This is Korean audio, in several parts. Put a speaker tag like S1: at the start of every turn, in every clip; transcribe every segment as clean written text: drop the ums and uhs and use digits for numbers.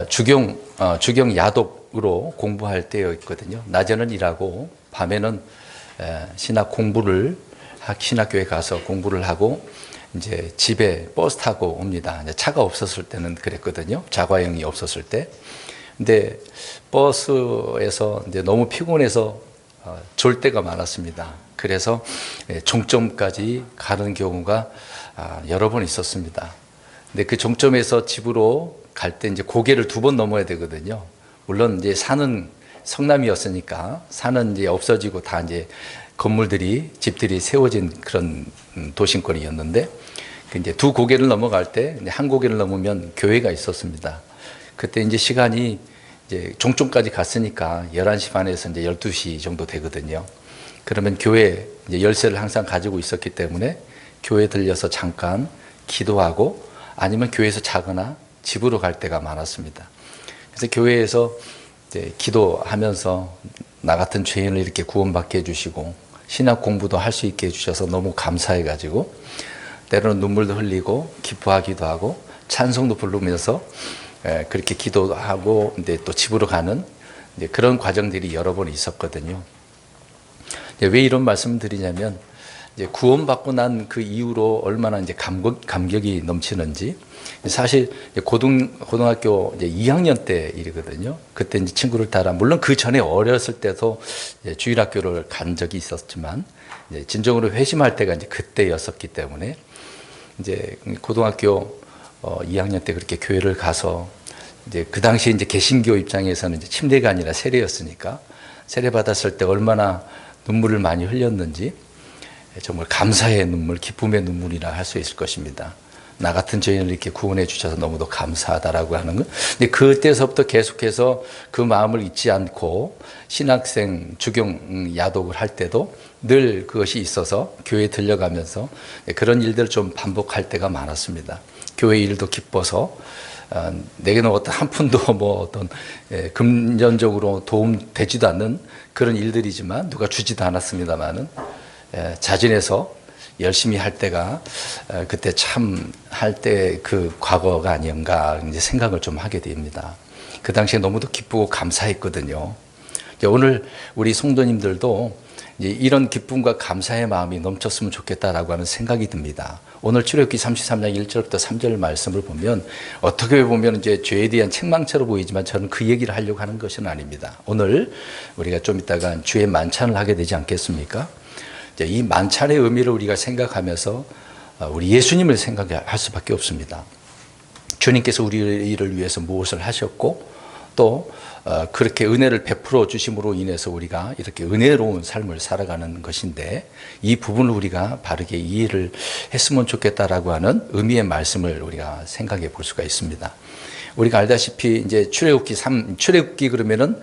S1: 주경 야독으로 공부할 때였거든요. 낮에는 일하고 밤에는 신학교에 가서 공부를 하고 이제 집에 버스 타고 옵니다. 이제 차가 없었을 때는 그랬거든요. 자가용이 없었을 때. 근데 버스에서 이제 너무 피곤해서 졸 때가 많았습니다. 그래서 종점까지 가는 경우가 여러 번 있었습니다. 근데 그 종점에서 집으로 갈 때 이제 고개를 2번 넘어야 되거든요. 물론 이제 산은 성남이었으니까 산은 이제 없어지고 다 이제 집들이 세워진 그런 도심권이었는데, 이제 2 고개를 넘어갈 때 한 고개를 넘으면 교회가 있었습니다. 그때 이제 시간이 이제 종점까지 갔으니까 11시 반에서 이제 12시 정도 되거든요. 그러면 교회 이제 열쇠를 항상 가지고 있었기 때문에 교회 들려서 잠깐 기도하고 아니면 교회에서 자거나 집으로 갈 때가 많았습니다. 그래서 교회에서 이제 기도하면서 나 같은 죄인을 이렇게 구원받게 해주시고 신학 공부도 할 수 있게 해주셔서 너무 감사해가지고 때로는 눈물도 흘리고 기뻐하기도 하고 찬송도 부르면서 그렇게 기도하고 이제 또 집으로 가는 이제 그런 과정들이 여러 번 있었거든요. 왜 이런 말씀을 드리냐면 이제 구원받고 난 그 이후로 얼마나 이제 감격이 넘치는지. 사실 고등학교 이제 2학년 때 일이거든요. 그때 이제 친구를 따라, 물론 그 전에 어렸을 때도 주일학교를 간 적이 있었지만 이제 진정으로 회심할 때가 이제 그때였었기 때문에 이제 고등학교 2학년 때 그렇게 교회를 가서 이제 그 당시에 이제 개신교 입장에서는 이제 침례가 아니라 세례였으니까 세례 받았을 때 얼마나 눈물을 많이 흘렸는지 정말 감사의 눈물, 기쁨의 눈물이라 할 수 있을 것입니다. 나 같은 죄인을 이렇게 구원해 주셔서 너무도 감사하다라고 하는 것. 근데 그때서부터 계속해서 그 마음을 잊지 않고 신학생 주경 야독을 할 때도 늘 그것이 있어서 교회에 들려가면서 그런 일들을 좀 반복할 때가 많았습니다. 교회 일도 기뻐서 내게는 어떤 한 푼도 뭐 어떤 금전적으로 도움 되지도 않는 그런 일들이지만 누가 주지도 않았습니다만은 자진해서 열심히 할 때가 그때 참 할 때 그 과거가 아닌가 이제 생각을 좀 하게 됩니다. 그 당시에 너무도 기쁘고 감사했거든요. 오늘 우리 성도님들도 이제 이런 기쁨과 감사의 마음이 넘쳤으면 좋겠다라고 하는 생각이 듭니다. 오늘 출애굽기 33장 1절부터 3절 말씀을 보면 어떻게 보면 이제 죄에 대한 책망처럼 보이지만 저는 그 얘기를 하려고 하는 것은 아닙니다. 오늘 우리가 좀 이따가 주의 만찬을 하게 되지 않겠습니까? 이 만찬의 의미를 우리가 생각하면서 우리 예수님을 생각할 수밖에 없습니다. 주님께서 우리를 위해서 무엇을 하셨고 또 그렇게 은혜를 베풀어 주심으로 인해서 우리가 이렇게 은혜로운 삶을 살아가는 것인데 이 부분을 우리가 바르게 이해를 했으면 좋겠다라고 하는 의미의 말씀을 우리가 생각해 볼 수가 있습니다. 우리가 알다시피 이제 출애굽기 그러면은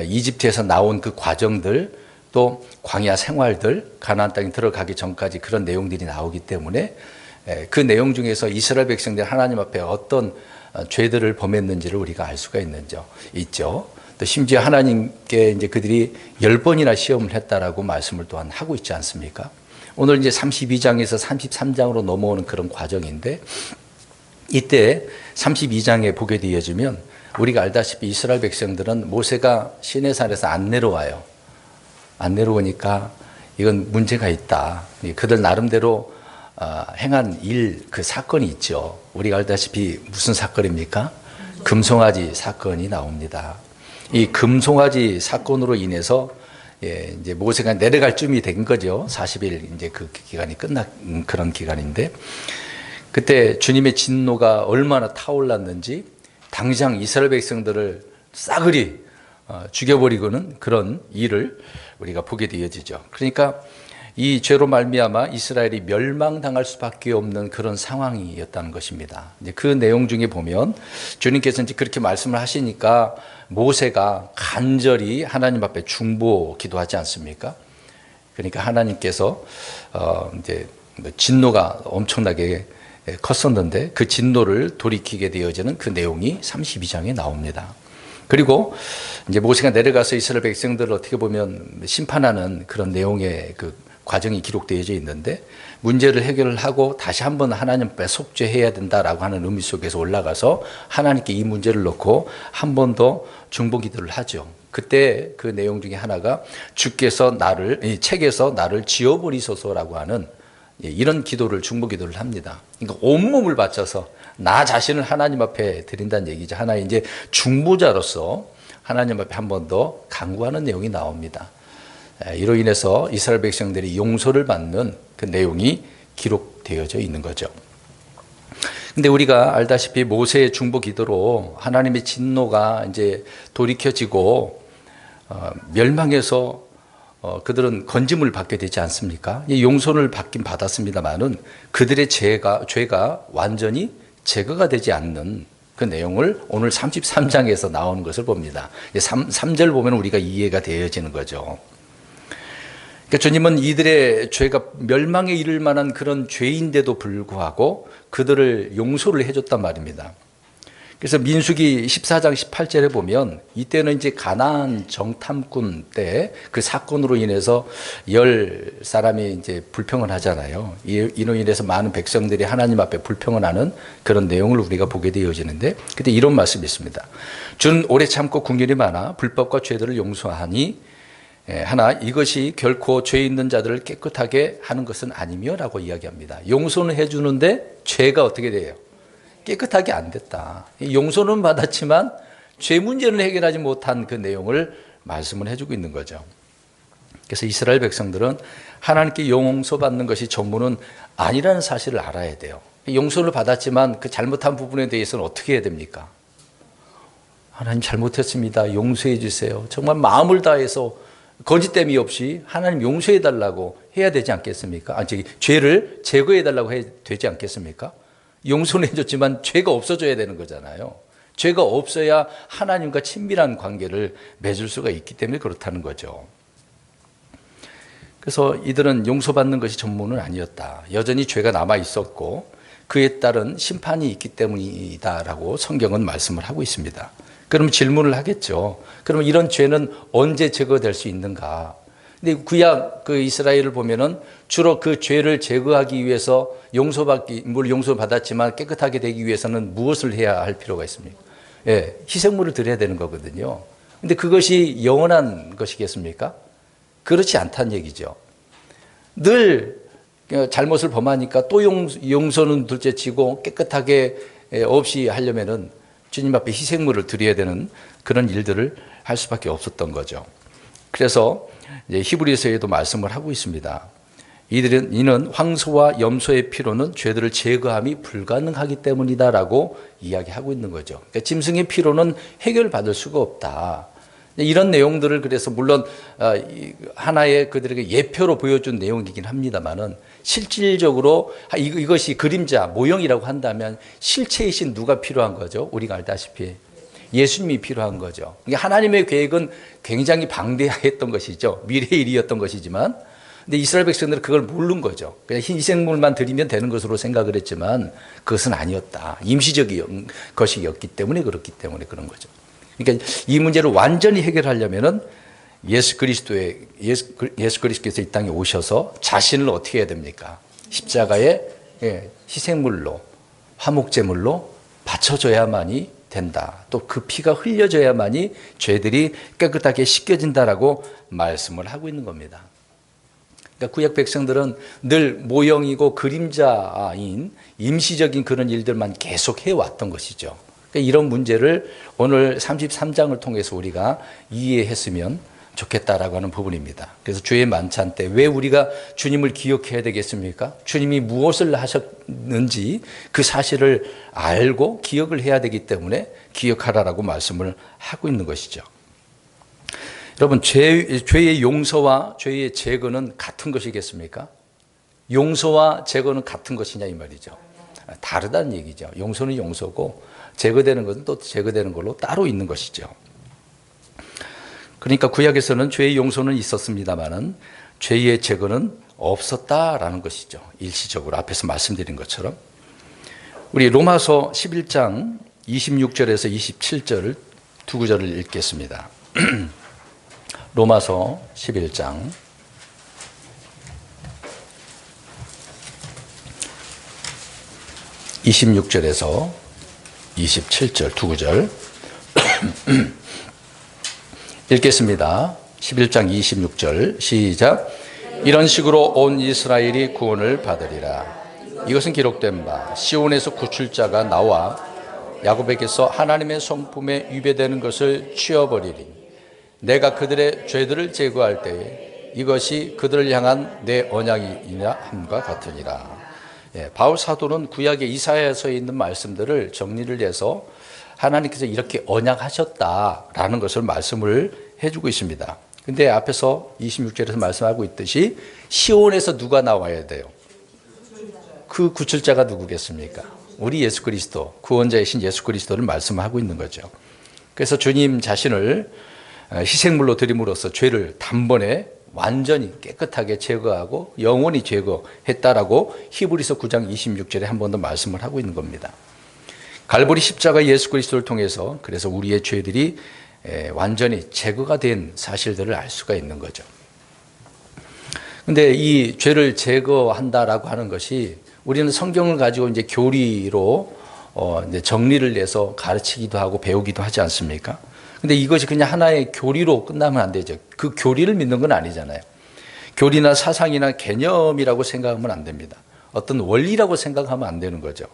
S1: 이집트에서 나온 그 과정들 또 광야 생활들, 가나안 땅에 들어가기 전까지 그런 내용들이 나오기 때문에 그 내용 중에서 이스라엘 백성들 하나님 앞에 어떤 죄들을 범했는지를 우리가 알 수가 있죠. 또 심지어 하나님께 이제 그들이 10번이나 시험을 했다라고 말씀을 또한 하고 있지 않습니까? 오늘 이제 32장에서 33장으로 넘어오는 그런 과정인데 이때 32장에 보게 되어지면 우리가 알다시피 이스라엘 백성들은 모세가 시내산에서 안 내려와요. 안 내려오니까 이건 문제가 있다. 그들 나름대로 행한 그 사건이 있죠. 우리가 알다시피 무슨 사건입니까? 금송아지 사건이 나옵니다. 이 금송아지 사건으로 인해서 이제 모세가 내려갈 쯤이 된 거죠. 40일 이제 그 기간이 끝난 그런 기간인데 그때 주님의 진노가 얼마나 타올랐는지 당장 이스라엘 백성들을 싸그리 죽여버리고는 그런 일을 우리가 보게 되어지죠. 그러니까 이 죄로 말미암아 이스라엘이 멸망당할 수밖에 없는 그런 상황이었다는 것입니다. 이제 그 내용 중에 보면 주님께서 이제 그렇게 말씀을 하시니까 모세가 간절히 하나님 앞에 중보 기도하지 않습니까? 그러니까 하나님께서 이제 진노가 엄청나게 컸었는데 그 진노를 돌이키게 되어지는 그 내용이 32장에 나옵니다. 그리고 이제 모세가 내려가서 이스라엘 백성들을 어떻게 보면 심판하는 그런 내용의 그 과정이 기록되어져 있는데 문제를 해결하고 다시 한번 하나님 앞에 속죄해야 된다라고 하는 의미 속에서 올라가서 하나님께 이 문제를 놓고 한 번 더 중보 기도를 하죠. 그때 그 내용 중에 하나가 주께서 이 책에서 나를 지워버리소서라고 하는 이런 기도를 중보 기도를 합니다. 그러니까 온몸을 바쳐서 나 자신을 하나님 앞에 드린다는 얘기죠. 하나의 이제 중보자로서 하나님 앞에 한 번 더 간구하는 내용이 나옵니다. 이로 인해서 이스라엘 백성들이 용서를 받는 그 내용이 기록되어져 있는 거죠. 근데 우리가 알다시피 모세의 중보 기도로 하나님의 진노가 이제 돌이켜지고 멸망해서 그들은 건짐을 받게 되지 않습니까? 용서를 받긴 받았습니다만은 그들의 죄가 완전히 제거가 되지 않는 그 내용을 오늘 33장에서 나오는 것을 봅니다. 3절 보면 우리가 이해가 되어지는 거죠. 그러니까 주님은 이들의 죄가 멸망에 이를 만한 그런 죄인데도 불구하고 그들을 용서를 해줬단 말입니다. 그래서 민수기 14장 18절에 보면 이때는 이제 가나안 정탐꾼 때 그 사건으로 인해서 10사람이 이제 불평을 하잖아요. 이로 인해서 많은 백성들이 하나님 앞에 불평을 하는 그런 내용을 우리가 보게 되어지는데 그때 이런 말씀이 있습니다. 주는 오래 참고 긍휼이 많아 불법과 죄들을 용서하니 하나 이것이 결코 죄 있는 자들을 깨끗하게 하는 것은 아니며 라고 이야기합니다. 용서는 해주는데 죄가 어떻게 돼요? 깨끗하게 안 됐다. 용서는 받았지만 죄 문제는 해결하지 못한 그 내용을 말씀을 해주고 있는 거죠. 그래서 이스라엘 백성들은 하나님께 용서받는 것이 전부는 아니라는 사실을 알아야 돼요. 용서를 받았지만 그 잘못한 부분에 대해서는 어떻게 해야 됩니까? 하나님 잘못했습니다. 용서해 주세요. 정말 마음을 다해서 거짓됨이 없이 하나님 용서해 달라고 해야 되지 않겠습니까? 죄를 제거해 달라고 해야 되지 않겠습니까? 용서는 해줬지만 죄가 없어져야 되는 거잖아요. 죄가 없어야 하나님과 친밀한 관계를 맺을 수가 있기 때문에 그렇다는 거죠. 그래서 이들은 용서받는 것이 전부는 아니었다. 여전히 죄가 남아 있었고 그에 따른 심판이 있기 때문이다라고 성경은 말씀을 하고 있습니다. 그럼 질문을 하겠죠. 그럼 이런 죄는 언제 제거될 수 있는가? 근데 구약 그 이스라엘을 보면은 주로 그 죄를 제거하기 위해서 물론 용서받았지만 깨끗하게 되기 위해서는 무엇을 해야 할 필요가 있습니까? 희생물을 드려야 되는 거거든요. 근데 그것이 영원한 것이겠습니까? 그렇지 않다는 얘기죠. 늘 잘못을 범하니까 또 용서는 둘째치고 깨끗하게 없이 하려면은 주님 앞에 희생물을 드려야 되는 그런 일들을 할 수밖에 없었던 거죠. 그래서 이제 히브리서에도 말씀을 하고 있습니다. 이는 황소와 염소의 피로는 죄들을 제거함이 불가능하기 때문이다라고 이야기하고 있는 거죠. 그러니까 짐승의 피로는 해결받을 수가 없다. 이런 내용들을 그래서 물론 하나의 그들에게 예표로 보여준 내용이긴 합니다만은 실질적으로 이것이 그림자 모형이라고 한다면 실체이신 누가 필요한 거죠? 우리가 알다시피 예수님이 필요한 거죠. 하나님의 계획은 굉장히 방대했던 것이죠. 미래의 일이었던 것이지만 근데 이스라엘 백성들은 그걸 모르는 거죠. 그냥 희생물만 드리면 되는 것으로 생각을 했지만 그것은 아니었다. 임시적인 것이었기 때문에 그렇기 때문에 그런 거죠. 그러니까 이 문제를 완전히 해결하려면은 예수 그리스도께서 이 땅에 오셔서 자신을 어떻게 해야 됩니까? 십자가의 희생물로 화목제물로 바쳐져야만이 된다. 또 그 피가 흘려져야만이 죄들이 깨끗하게 씻겨진다라고 말씀을 하고 있는 겁니다. 그러니까 구약 백성들은 늘 모형이고 그림자인 임시적인 그런 일들만 계속 해왔던 것이죠. 그러니까 이런 문제를 오늘 33장을 통해서 우리가 이해했으면 좋겠다라고 하는 부분입니다. 그래서 주의 만찬 때 왜 우리가 주님을 기억해야 되겠습니까? 주님이 무엇을 하셨는지 그 사실을 알고 기억을 해야 되기 때문에 기억하라라고 말씀을 하고 있는 것이죠. 여러분, 죄의 용서와 죄의 제거는 같은 것이겠습니까? 용서와 제거는 같은 것이냐 이 말이죠. 다르다는 얘기죠. 용서는 용서고 제거되는 것은 또 제거되는 걸로 따로 있는 것이죠. 그러니까 구약에서는 죄의 용서는 있었습니다만은 죄의 제거는 없었다라는 것이죠. 일시적으로 앞에서 말씀드린 것처럼. 우리 로마서 11장 26절에서 27절을 두 구절을 읽겠습니다. 로마서 11장 26절에서 27절 두 구절 읽겠습니다. 11장 26절 시작. 이런 식으로 온 이스라엘이 구원을 받으리라. 이것은 기록된 바 시온에서 구출자가 나와 야곱에게서 하나님의 성품에 위배되는 것을 치워버리리. 내가 그들의 죄들을 제거할 때에 이것이 그들을 향한 내 언약이냐 함과 같으니라. 바울 사도는 구약의 이사야서에 있는 말씀들을 정리를 해서 하나님께서 이렇게 언약하셨다라는 것을 말씀을 해주고 있습니다. 근데 앞에서 26절에서 말씀하고 있듯이 시온에서 누가 나와야 돼요? 그 구출자가 누구겠습니까? 우리 예수 그리스도, 구원자이신 예수 그리스도를 말씀하고 있는 거죠. 그래서 주님 자신을 희생물로 드림으로써 죄를 단번에 완전히 깨끗하게 제거하고 영원히 제거했다라고 히브리서 9장 26절에 한 번 더 말씀을 하고 있는 겁니다. 갈보리 십자가 예수 그리스도를 통해서 그래서 우리의 죄들이 완전히 제거가 된 사실들을 알 수가 있는 거죠. 근데 이 죄를 제거한다라고 하는 것이 우리는 성경을 가지고 이제 교리로 이제 정리를 내서 가르치기도 하고 배우기도 하지 않습니까? 근데 이것이 그냥 하나의 교리로 끝나면 안 되죠. 그 교리를 믿는 건 아니잖아요. 교리나 사상이나 개념이라고 생각하면 안 됩니다. 어떤 원리라고 생각하면 안 되는 거죠.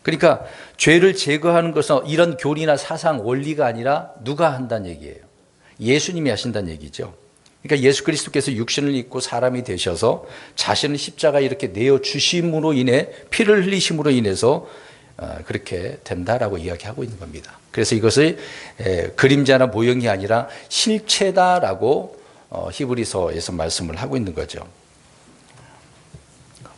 S1: 그러니까 죄를 제거하는 것은 이런 교리나 사상, 원리가 아니라 누가 한다는 얘기예요? 예수님이 하신다는 얘기죠. 그러니까 예수 그리스도께서 육신을 입고 사람이 되셔서 자신을 십자가에 이렇게 내어주심으로 인해 피를 흘리심으로 인해서 그렇게 된다라고 이야기하고 있는 겁니다. 그래서 이것을 그림자나 모형이 아니라 실체다라고 히브리서에서 말씀을 하고 있는 거죠.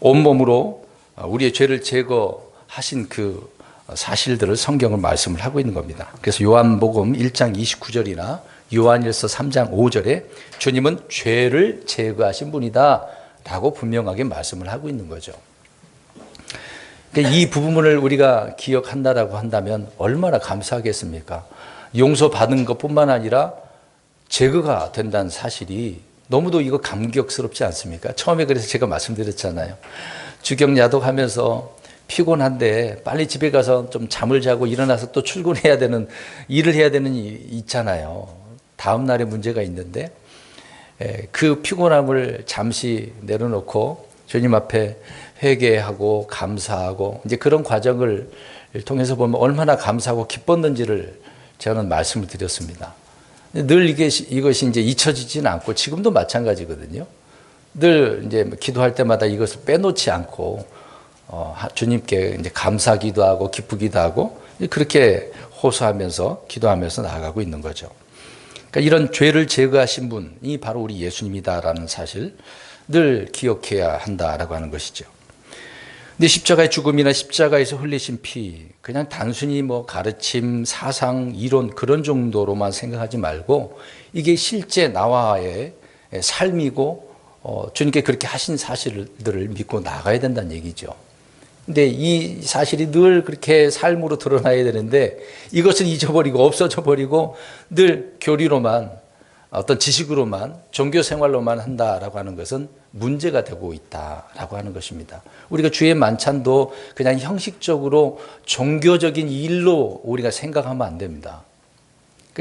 S1: 온몸으로 우리의 죄를 제거하신 그 사실들을 성경을 말씀을 하고 있는 겁니다. 그래서 요한복음 1장 29절이나 요한일서 3장 5절에 주님은 죄를 제거하신 분이다 라고 분명하게 말씀을 하고 있는 거죠. 이 부분을 우리가 기억한다라고 한다면 얼마나 감사하겠습니까? 용서받은 것뿐만 아니라 제거가 된다는 사실이 너무도 이거 감격스럽지 않습니까? 처음에 그래서 제가 말씀드렸잖아요. 주경야독하면서 피곤한데 빨리 집에 가서 좀 잠을 자고 일어나서 또 출근해야 되는, 일을 해야 되는 일이 있잖아요. 다음 날에 문제가 있는데 그 피곤함을 잠시 내려놓고 주님 앞에 회개하고 감사하고 이제 그런 과정을 통해서 보면 얼마나 감사하고 기뻤는지를 저는 말씀을 드렸습니다. 늘 이것이 이제 잊혀지지는 않고 지금도 마찬가지거든요. 늘 이제 기도할 때마다 이것을 빼놓지 않고 주님께 이제 감사기도 하고 기쁘기도 하고 그렇게 호소하면서 기도하면서 나아가고 있는 거죠. 그러니까 이런 죄를 제거하신 분이 바로 우리 예수님이다라는 사실 늘 기억해야 한다라고 하는 것이죠. 근데 십자가의 죽음이나 십자가에서 흘리신 피, 그냥 단순히 뭐 가르침, 사상, 이론 그런 정도로만 생각하지 말고 이게 실제 나와의 삶이고 주님께 그렇게 하신 사실들을 믿고 나가야 된다는 얘기죠. 근데 이 사실이 늘 그렇게 삶으로 드러나야 되는데 이것은 잊어버리고 없어져 버리고 늘 교리로만 어떤 지식으로만 종교 생활로만 한다라고 하는 것은 문제가 되고 있다라고 하는 것입니다. 우리가 주의 만찬도 그냥 형식적으로 종교적인 일로 우리가 생각하면 안 됩니다.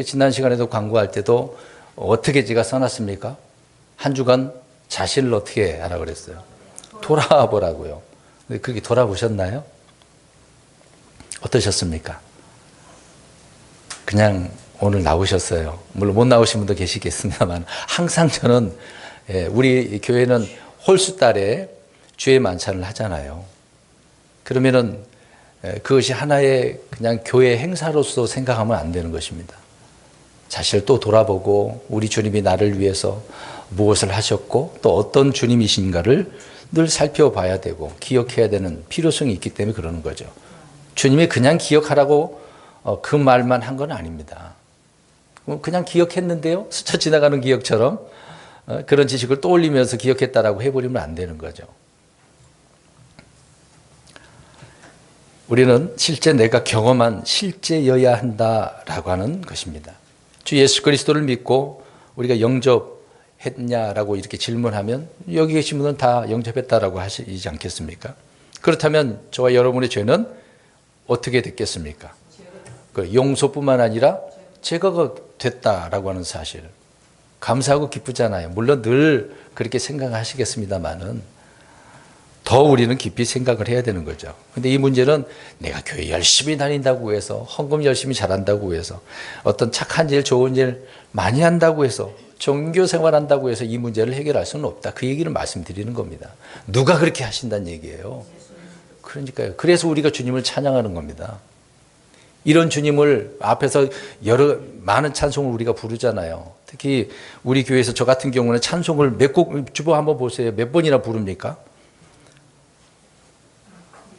S1: 지난 시간에도 광고할 때도 어떻게 제가 써놨습니까? 한 주간 자신을 어떻게 하라고 그랬어요? 돌아보라고요. 그렇게 돌아보셨나요? 어떠셨습니까? 그냥 오늘 나오셨어요. 물론 못 나오신 분도 계시겠습니다만 항상 저는 우리 교회는 홀수달에 주의 만찬을 하잖아요. 그러면은 그것이 하나의 그냥 교회 행사로서 생각하면 안 되는 것입니다. 자신을 또 돌아보고 우리 주님이 나를 위해서 무엇을 하셨고 또 어떤 주님이신가를 늘 살펴봐야 되고 기억해야 되는 필요성이 있기 때문에 그러는 거죠. 주님이 그냥 기억하라고 그 말만 한 건 아닙니다. 그냥 기억했는데요. 스쳐 지나가는 기억처럼 그런 지식을 떠올리면서 기억했다라고 해버리면 안 되는 거죠. 우리는 실제 내가 경험한 실제여야 한다라고 하는 것입니다. 주 예수 그리스도를 믿고 우리가 영접했냐라고 이렇게 질문하면 여기 계신 분은 다 영접했다라고 하시지 않겠습니까? 그렇다면 저와 여러분의 죄는 어떻게 됐겠습니까? 그 용서뿐만 아니라 제거가 됐다라고 하는 사실. 감사하고 기쁘잖아요. 물론 늘 그렇게 생각하시겠습니다만은 더 우리는 깊이 생각을 해야 되는 거죠. 근데 이 문제는 내가 교회 열심히 다닌다고 해서, 헌금 열심히 잘한다고 해서, 어떤 착한 일, 좋은 일 많이 한다고 해서, 종교 생활한다고 해서 이 문제를 해결할 수는 없다. 그 얘기를 말씀드리는 겁니다. 누가 그렇게 하신다는 얘기예요. 그러니까요. 그래서 우리가 주님을 찬양하는 겁니다. 이런 주님을 앞에서 많은 찬송을 우리가 부르잖아요. 특히 우리 교회에서 저 같은 경우는 찬송을 몇 곡, 주보 한번 보세요. 몇 번이나 부릅니까?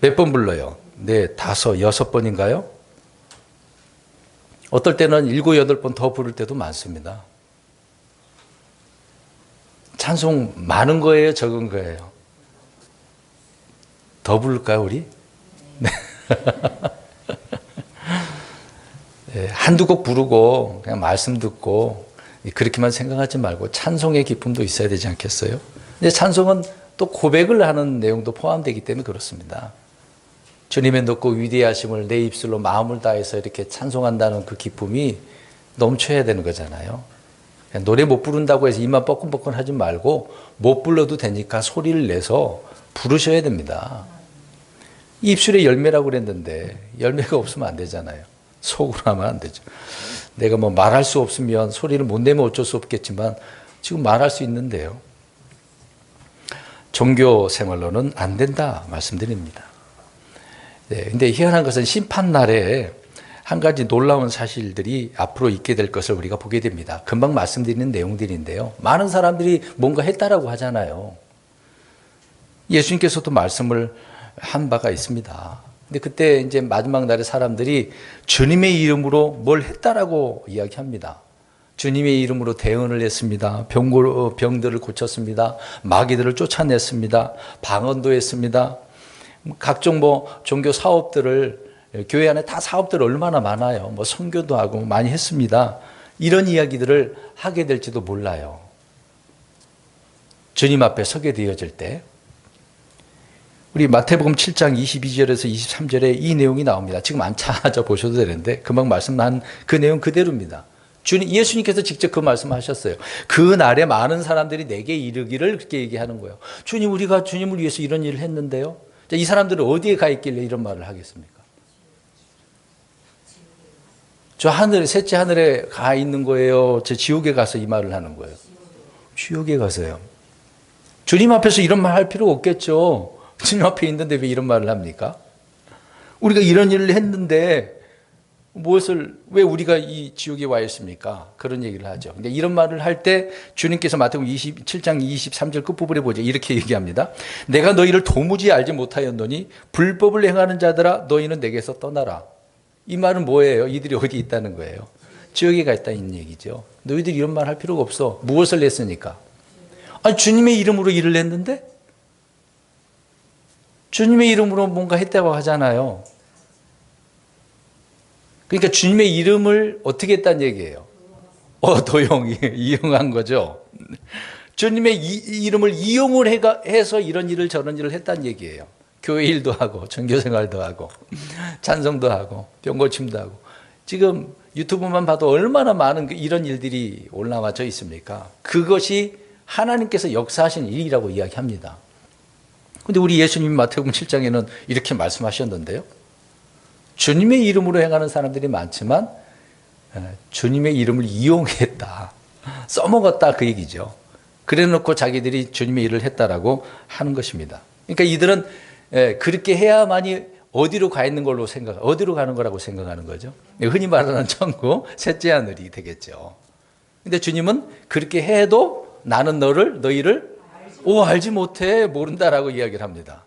S1: 몇 번 불러요? 네, 5, 6번인가요? 어떨 때는 7, 8번 더 부를 때도 많습니다. 찬송 많은 거예요? 적은 거예요? 더 부를까요, 우리? 네. 네, 한두 곡 부르고 그냥 말씀 듣고 그렇게만 생각하지 말고 찬송의 기쁨도 있어야 되지 않겠어요? 근데 찬송은 또 고백을 하는 내용도 포함되기 때문에 그렇습니다. 주님의 높고 위대하심을 내 입술로 마음을 다해서 이렇게 찬송한다는 그 기쁨이 넘쳐야 되는 거잖아요. 노래 못 부른다고 해서 입만 뻐끔뻐끔 하지 말고 못 불러도 되니까 소리를 내서 부르셔야 됩니다. 입술에 열매라고 그랬는데 열매가 없으면 안 되잖아요. 속으로 하면 안 되죠. 내가 뭐 말할 수 없으면 소리를 못 내면 어쩔 수 없겠지만 지금 말할 수 있는데요. 종교 생활로는 안 된다 말씀드립니다. 네, 근데 희한한 것은 심판날에 한 가지 놀라운 사실들이 앞으로 있게 될 것을 우리가 보게 됩니다. 금방 말씀드리는 내용들인데요. 많은 사람들이 뭔가 했다라고 하잖아요. 예수님께서도 말씀을 한 바가 있습니다. 근데 그때 이제 마지막 날에 사람들이 주님의 이름으로 뭘 했다라고 이야기합니다. 주님의 이름으로 대언을 했습니다. 병들을 고쳤습니다. 마귀들을 쫓아냈습니다. 방언도 했습니다. 각종 종교 사업들을, 교회 안에 다 사업들 얼마나 많아요. 선교도 하고 많이 했습니다. 이런 이야기들을 하게 될지도 몰라요. 주님 앞에 서게 되어질 때. 우리 마태복음 7장 22절에서 23절에 이 내용이 나옵니다. 지금 안 찾아보셔도 되는데 금방 말씀한 그 내용 그대로입니다. 예수님께서 직접 그 말씀하셨어요. 그 날에 많은 사람들이 내게 이르기를 그렇게 얘기하는 거예요. 주님, 우리가 주님을 위해서 이런 일을 했는데요. 이 사람들은 어디에 가 있길래 이런 말을 하겠습니까? 저 하늘에, 셋째 하늘에 가 있는 거예요? 저 지옥에 가서 이 말을 하는 거예요? 지옥에 가서요. 주님 앞에서 이런 말 할 필요 없겠죠. 주님 앞에 있는데 왜 이런 말을 합니까? 우리가 이런 일을 했는데 왜 우리가 이 지옥에 와 있습니까? 그런 얘기를 하죠. 근데 이런 말을 할 때 주님께서 마태복음 27장 23절 끝부분에 보죠. 이렇게 얘기합니다. 내가 너희를 도무지 알지 못하였노니 불법을 행하는 자들아 너희는 내게서 떠나라. 이 말은 뭐예요? 이들이 어디 있다는 거예요? 지옥에 가 있다는 얘기죠. 너희들이 이런 말 할 필요가 없어. 무엇을 했으니까? 아니, 주님의 이름으로 일을 했는데? 주님의 이름으로 뭔가 했다고 하잖아요. 그러니까 주님의 이름을 어떻게 했다는 얘기예요? 이용한 거죠. 주님의 이름을 이용을 해서 이런 일을 저런 일을 했다는 얘기예요. 교회 일도 하고 종교생활도 하고 찬송도 하고 병고침도 하고 지금 유튜브만 봐도 얼마나 많은 이런 일들이 올라와져 있습니까? 그것이 하나님께서 역사하신 일이라고 이야기합니다. 그런데 우리 예수님이 마태복음 7장에는 이렇게 말씀하셨는데요. 주님의 이름으로 행하는 사람들이 많지만 주님의 이름을 이용했다. 써먹었다 그 얘기죠. 그래놓고 자기들이 주님의 일을 했다라고 하는 것입니다. 그러니까 이들은 그렇게 해야만이 어디로 가는 거라고 생각하는 거죠. 흔히 말하는 천국, 셋째 하늘이 되겠죠. 근데 주님은 그렇게 해도 나는 너희를 알지 못해, 모른다라고 이야기를 합니다.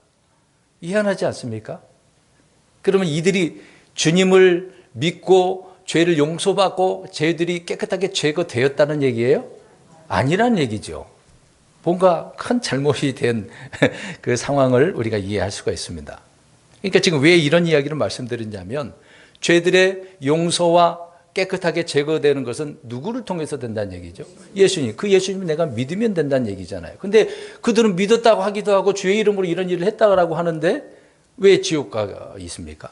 S1: 희한하지 않습니까? 그러면 이들이 주님을 믿고 죄를 용서받고 죄들이 깨끗하게 제거되었다는 얘기예요? 아니란 얘기죠. 뭔가 큰 잘못이 된 그 상황을 우리가 이해할 수가 있습니다. 그러니까 지금 왜 이런 이야기를 말씀드리냐면 죄들의 용서와 깨끗하게 제거되는 것은 누구를 통해서 된다는 얘기죠? 예수님. 그 예수님을 내가 믿으면 된다는 얘기잖아요. 근데 그들은 믿었다고 하기도 하고 주의 이름으로 이런 일을 했다고 하는데 왜 지옥가 있습니까?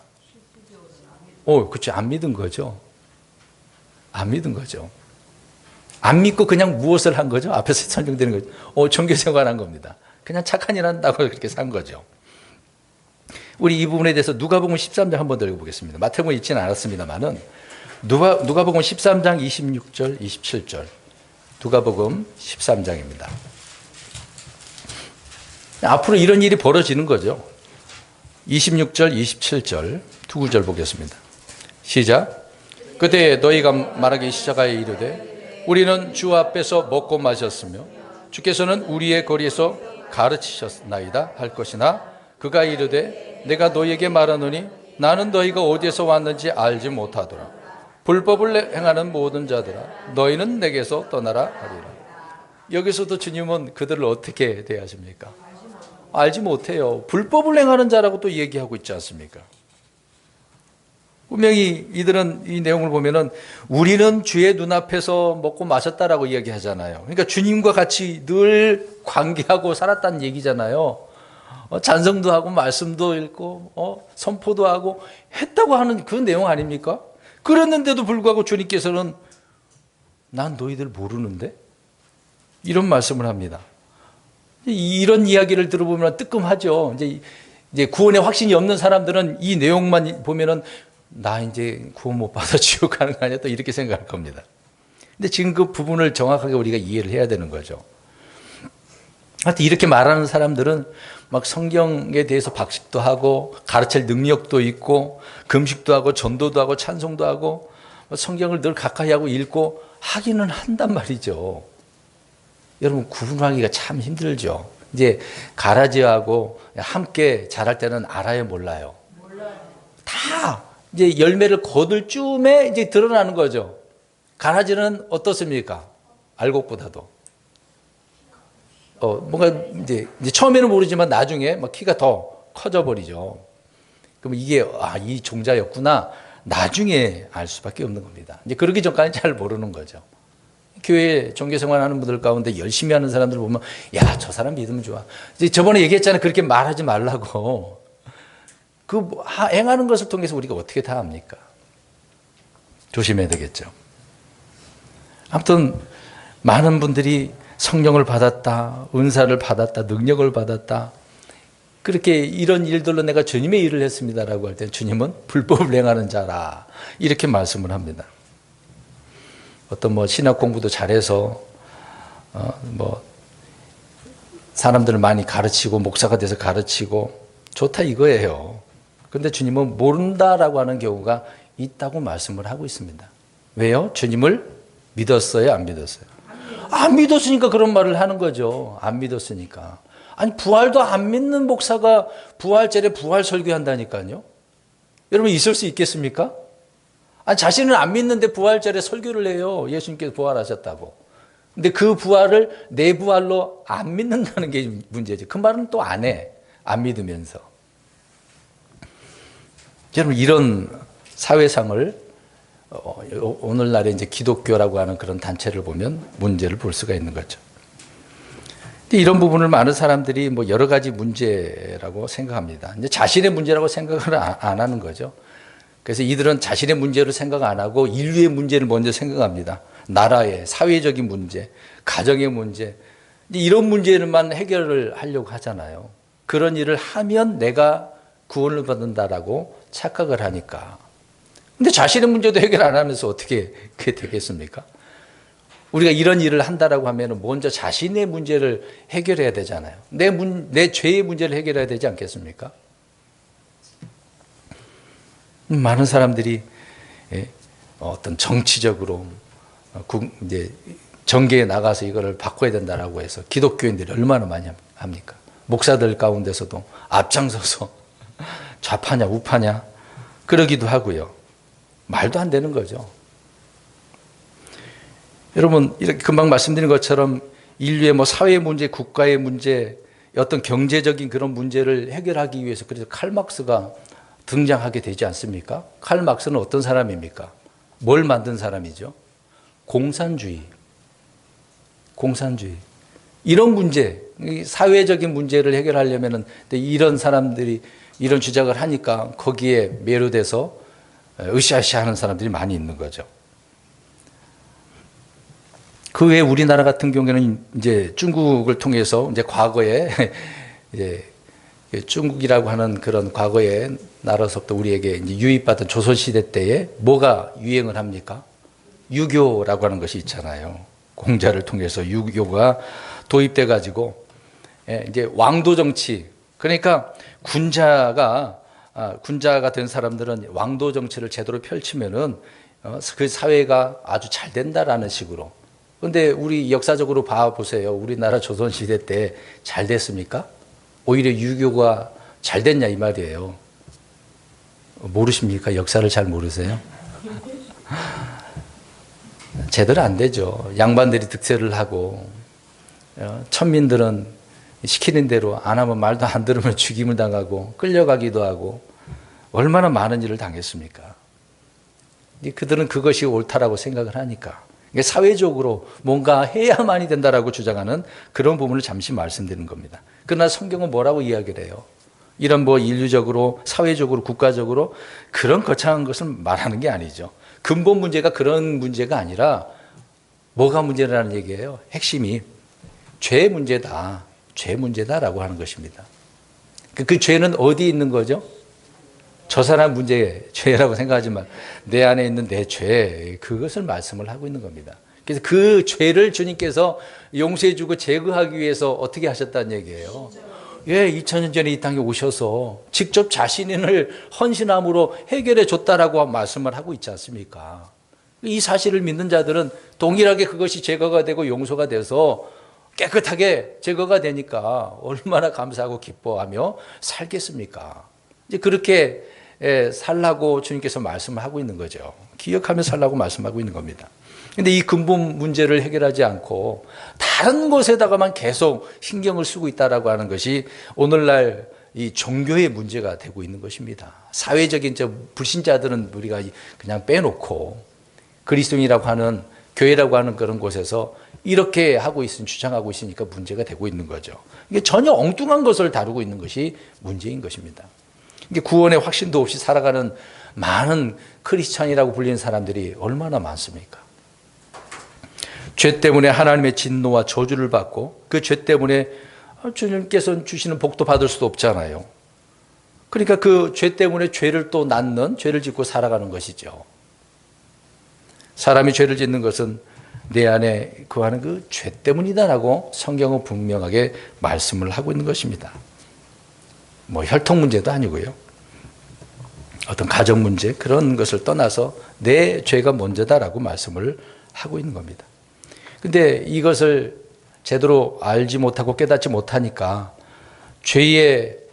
S1: 그렇죠. 안 믿은 거죠. 안 믿은 거죠. 안 믿고 그냥 무엇을 한 거죠? 앞에서 설명되는 거죠. 종교생활한 겁니다. 그냥 착한 일 한다고 그렇게 산 거죠. 우리 이 부분에 대해서 누가복음 13장 한번 더 읽어보겠습니다. 마태복음 읽지는 않았습니다만은 누가복음 13장 26절, 27절. 누가복음 13장입니다. 앞으로 이런 일이 벌어지는 거죠. 26절, 27절 두 구절 보겠습니다. 시작. 그때 너희가 말하기 시작하여 이르되 우리는 주 앞에서 먹고 마셨으며 주께서는 우리의 거리에서 가르치셨나이다 할 것이나 그가 이르되 내가 너희에게 말하노니 나는 너희가 어디에서 왔는지 알지 못하더라. 불법을 행하는 모든 자들아 너희는 내게서 떠나라 하리라. 여기서도 주님은 그들을 어떻게 대하십니까? 알지 못해요. 불법을 행하는 자라고 또 얘기하고 있지 않습니까? 분명히 이들은 이 내용을 보면은 우리는 주의 눈앞에서 먹고 마셨다라고 이야기하잖아요. 그러니까 주님과 같이 늘 관계하고 살았다는 얘기잖아요. 찬성도 하고 말씀도 읽고 선포도 하고 했다고 하는 그 내용 아닙니까? 그랬는데도 불구하고 주님께서는 난 너희들 모르는데? 이런 말씀을 합니다. 이런 이야기를 들어보면 뜨끔하죠. 이제 구원의 확신이 없는 사람들은 이 내용만 보면은 나 이제 구원 못 받아 지옥 가는 거 아니야? 또 이렇게 생각할 겁니다. 근데 지금 그 부분을 정확하게 우리가 이해를 해야 되는 거죠. 하여튼 이렇게 말하는 사람들은 막 성경에 대해서 박식도 하고 가르칠 능력도 있고 금식도 하고 전도도 하고 찬송도 하고 성경을 늘 가까이 하고 읽고 하기는 한단 말이죠. 여러분 구분하기가 참 힘들죠. 이제 가라지하고 함께 자랄 때는 알아요, 몰라요? 다 이제 열매를 거둘 쯤에 이제 드러나는 거죠. 가라지는 어떻습니까? 알곡보다도. 뭔가 이제 처음에는 모르지만 나중에 막 키가 더 커져 버리죠. 그럼 이게 이 종자였구나. 나중에 알 수밖에 없는 겁니다. 이제 그러기 전까지는 잘 모르는 거죠. 교회 종교생활 하는 분들 가운데 열심히 하는 사람들 보면 야, 저 사람 믿으면 좋아. 이제 저번에 얘기했잖아요. 그렇게 말하지 말라고. 행하는 것을 통해서 우리가 어떻게 다 합니까? 조심해야 되겠죠. 아무튼 많은 분들이 성령을 받았다, 은사를 받았다, 능력을 받았다. 그렇게 이런 일들로 내가 주님의 일을 했습니다라고 할 때 주님은 불법을 행하는 자라 이렇게 말씀을 합니다. 어떤 신학 공부도 잘해서 사람들을 많이 가르치고 목사가 돼서 가르치고 좋다 이거예요. 그런데 주님은 모른다라고 하는 경우가 있다고 말씀을 하고 있습니다. 왜요? 주님을 믿었어요? 안 믿었어요? 안 믿었으니까 그런 말을 하는 거죠. 안 믿었으니까. 아니 부활도 안 믿는 목사가 부활절에 부활 설교한다니까요. 여러분 있을 수 있겠습니까? 아니 자신은 안 믿는데 부활절에 설교를 해요. 예수님께서 부활하셨다고. 근데 그 부활을 내 부활로 안 믿는다는 게 문제죠. 그 말은 또 안 해. 안 믿으면서. 여러분 이런 사회상을 오늘날에 이제 기독교라고 하는 그런 단체를 보면 문제를 볼 수가 있는 거죠. 근데 이런 부분을 많은 사람들이 여러 가지 문제라고 생각합니다. 이제 자신의 문제라고 생각을 안 하는 거죠. 그래서 이들은 자신의 문제를 생각 안 하고 인류의 문제를 먼저 생각합니다. 나라의 사회적인 문제, 가정의 문제, 이런 문제만 해결을 하려고 하잖아요. 그런 일을 하면 내가 구원을 받는다라고 착각을 하니까. 근데 자신의 문제도 해결 안 하면서 어떻게 그게 되겠습니까? 우리가 이런 일을 한다라고 하면 먼저 자신의 문제를 해결해야 되잖아요. 내 죄의 문제를 해결해야 되지 않겠습니까? 많은 사람들이 어떤 정치적으로 이제 정계에 나가서 이거를 바꿔야 된다라고 해서 기독교인들이 얼마나 많이 합니까? 목사들 가운데서도 앞장서서 좌파냐 우파냐 그러기도 하고요. 말도 안 되는 거죠. 여러분 이렇게 금방 말씀드린 것처럼 인류의 사회 문제, 국가의 문제, 어떤 경제적인 그런 문제를 해결하기 위해서 그래서 칼 막스가 등장하게 되지 않습니까? 칼 막스는 어떤 사람입니까? 뭘 만든 사람이죠? 공산주의. 이런 문제, 사회적인 문제를 해결하려면 이런 사람들이 이런 주장을 하니까 거기에 매료돼서 으쌰으쌰 하는 사람들이 많이 있는 거죠. 그 외에 우리나라 같은 경우에는 이제 중국을 통해서 이제 과거에 이제 중국이라고 하는 그런 과거의 나라로부터 우리에게 이제 유입받은 조선시대 때에 뭐가 유행을 합니까? 유교라고 하는 것이 있잖아요. 공자를 통해서 유교가 도입돼 가지고 이제 왕도 정치, 그러니까 군자가 된 사람들은 왕도 정치를 제대로 펼치면은 그 사회가 아주 잘 된다라는 식으로. 그런데 우리 역사적으로 봐보세요. 우리나라 조선시대 때 잘 됐습니까? 오히려 유교가 잘 됐냐 이 말이에요. 모르십니까? 역사를 잘 모르세요? 제대로 안 되죠. 양반들이 득세를 하고 천민들은 시키는 대로 안 하면 말도 안 들으면 죽임을 당하고 끌려가기도 하고 얼마나 많은 일을 당했습니까? 그들은 그것이 옳다라고 생각을 하니까 사회적으로 뭔가 해야만이 된다라고 주장하는 그런 부분을 잠시 말씀드리는 겁니다. 그러나 성경은 뭐라고 이야기를 해요? 이런 뭐 인류적으로, 사회적으로, 국가적으로 그런 거창한 것을 말하는 게 아니죠. 근본 문제가 그런 문제가 아니라 뭐가 문제라는 얘기예요? 핵심이 죄 문제다. 죄 문제다라고 하는 것입니다. 그 죄는 어디에 있는 거죠? 저 사람 문제, 죄라고 생각하지만 내 안에 있는 내 죄, 그것을 말씀을 하고 있는 겁니다. 그래서 그 죄를 주님께서 용서해주고 제거하기 위해서 어떻게 하셨다는 얘기예요. 2000년 전에 이 땅에 오셔서 직접 자신을 헌신함으로 해결해 줬다라고 말씀을 하고 있지 않습니까? 이 사실을 믿는 자들은 동일하게 그것이 제거가 되고 용서가 돼서 깨끗하게 제거가 되니까 얼마나 감사하고 기뻐하며 살겠습니까? 이제 그렇게 살라고 주님께서 말씀을 하고 있는 거죠. 기억하며 살라고 말씀하고 있는 겁니다. 근데 이 근본 문제를 해결하지 않고 다른 곳에다가만 계속 신경을 쓰고 있다라고 하는 것이 오늘날 이 종교의 문제가 되고 있는 것입니다. 사회적인 불신자들은 우리가 그냥 빼놓고 그리스도인이라고 하는 교회라고 하는 그런 곳에서 이렇게 하고 주장하고 있으니까 문제가 되고 있는 거죠. 이게 전혀 엉뚱한 것을 다루고 있는 것이 문제인 것입니다. 이게 구원의 확신도 없이 살아가는 많은 크리스찬이라고 불리는 사람들이 얼마나 많습니까? 죄 때문에 하나님의 진노와 저주를 받고 그 죄 때문에 주님께서 주시는 복도 받을 수도 없잖아요. 그러니까 그 죄 때문에 죄를 또 낳는, 죄를 짓고 살아가는 것이죠. 사람이 죄를 짓는 것은 내 안에 거하는 그 죄 때문이다라고 성경은 분명하게 말씀을 하고 있는 것입니다. 뭐 혈통 문제도 아니고요. 어떤 가정 문제 그런 것을 떠나서 내 죄가 먼저다라고 말씀을 하고 있는 겁니다. 근데 이것을 제대로 알지 못하고 깨닫지 못하니까 죄를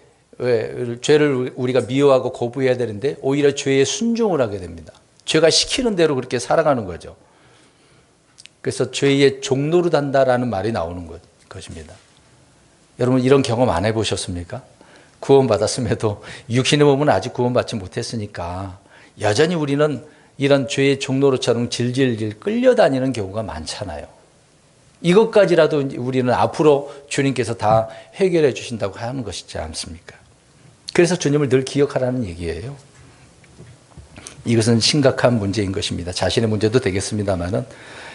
S1: 우리가 미워하고 거부해야 되는데 오히려 죄에 순종을 하게 됩니다. 죄가 시키는 대로 그렇게 살아가는 거죠. 그래서 죄의 종노릇 한다라는 말이 나오는 것입니다. 여러분 이런 경험 안 해보셨습니까? 구원받았음에도 육신의 몸은 아직 구원받지 못했으니까 여전히 우리는 이런 죄의 종노릇처럼 질질질 끌려다니는 경우가 많잖아요. 이것까지라도 우리는 앞으로 주님께서 다 해결해 주신다고 하는 것이지 않습니까? 그래서 주님을 늘 기억하라는 얘기예요. 이것은 심각한 문제인 것입니다. 자신의 문제도 되겠습니다만은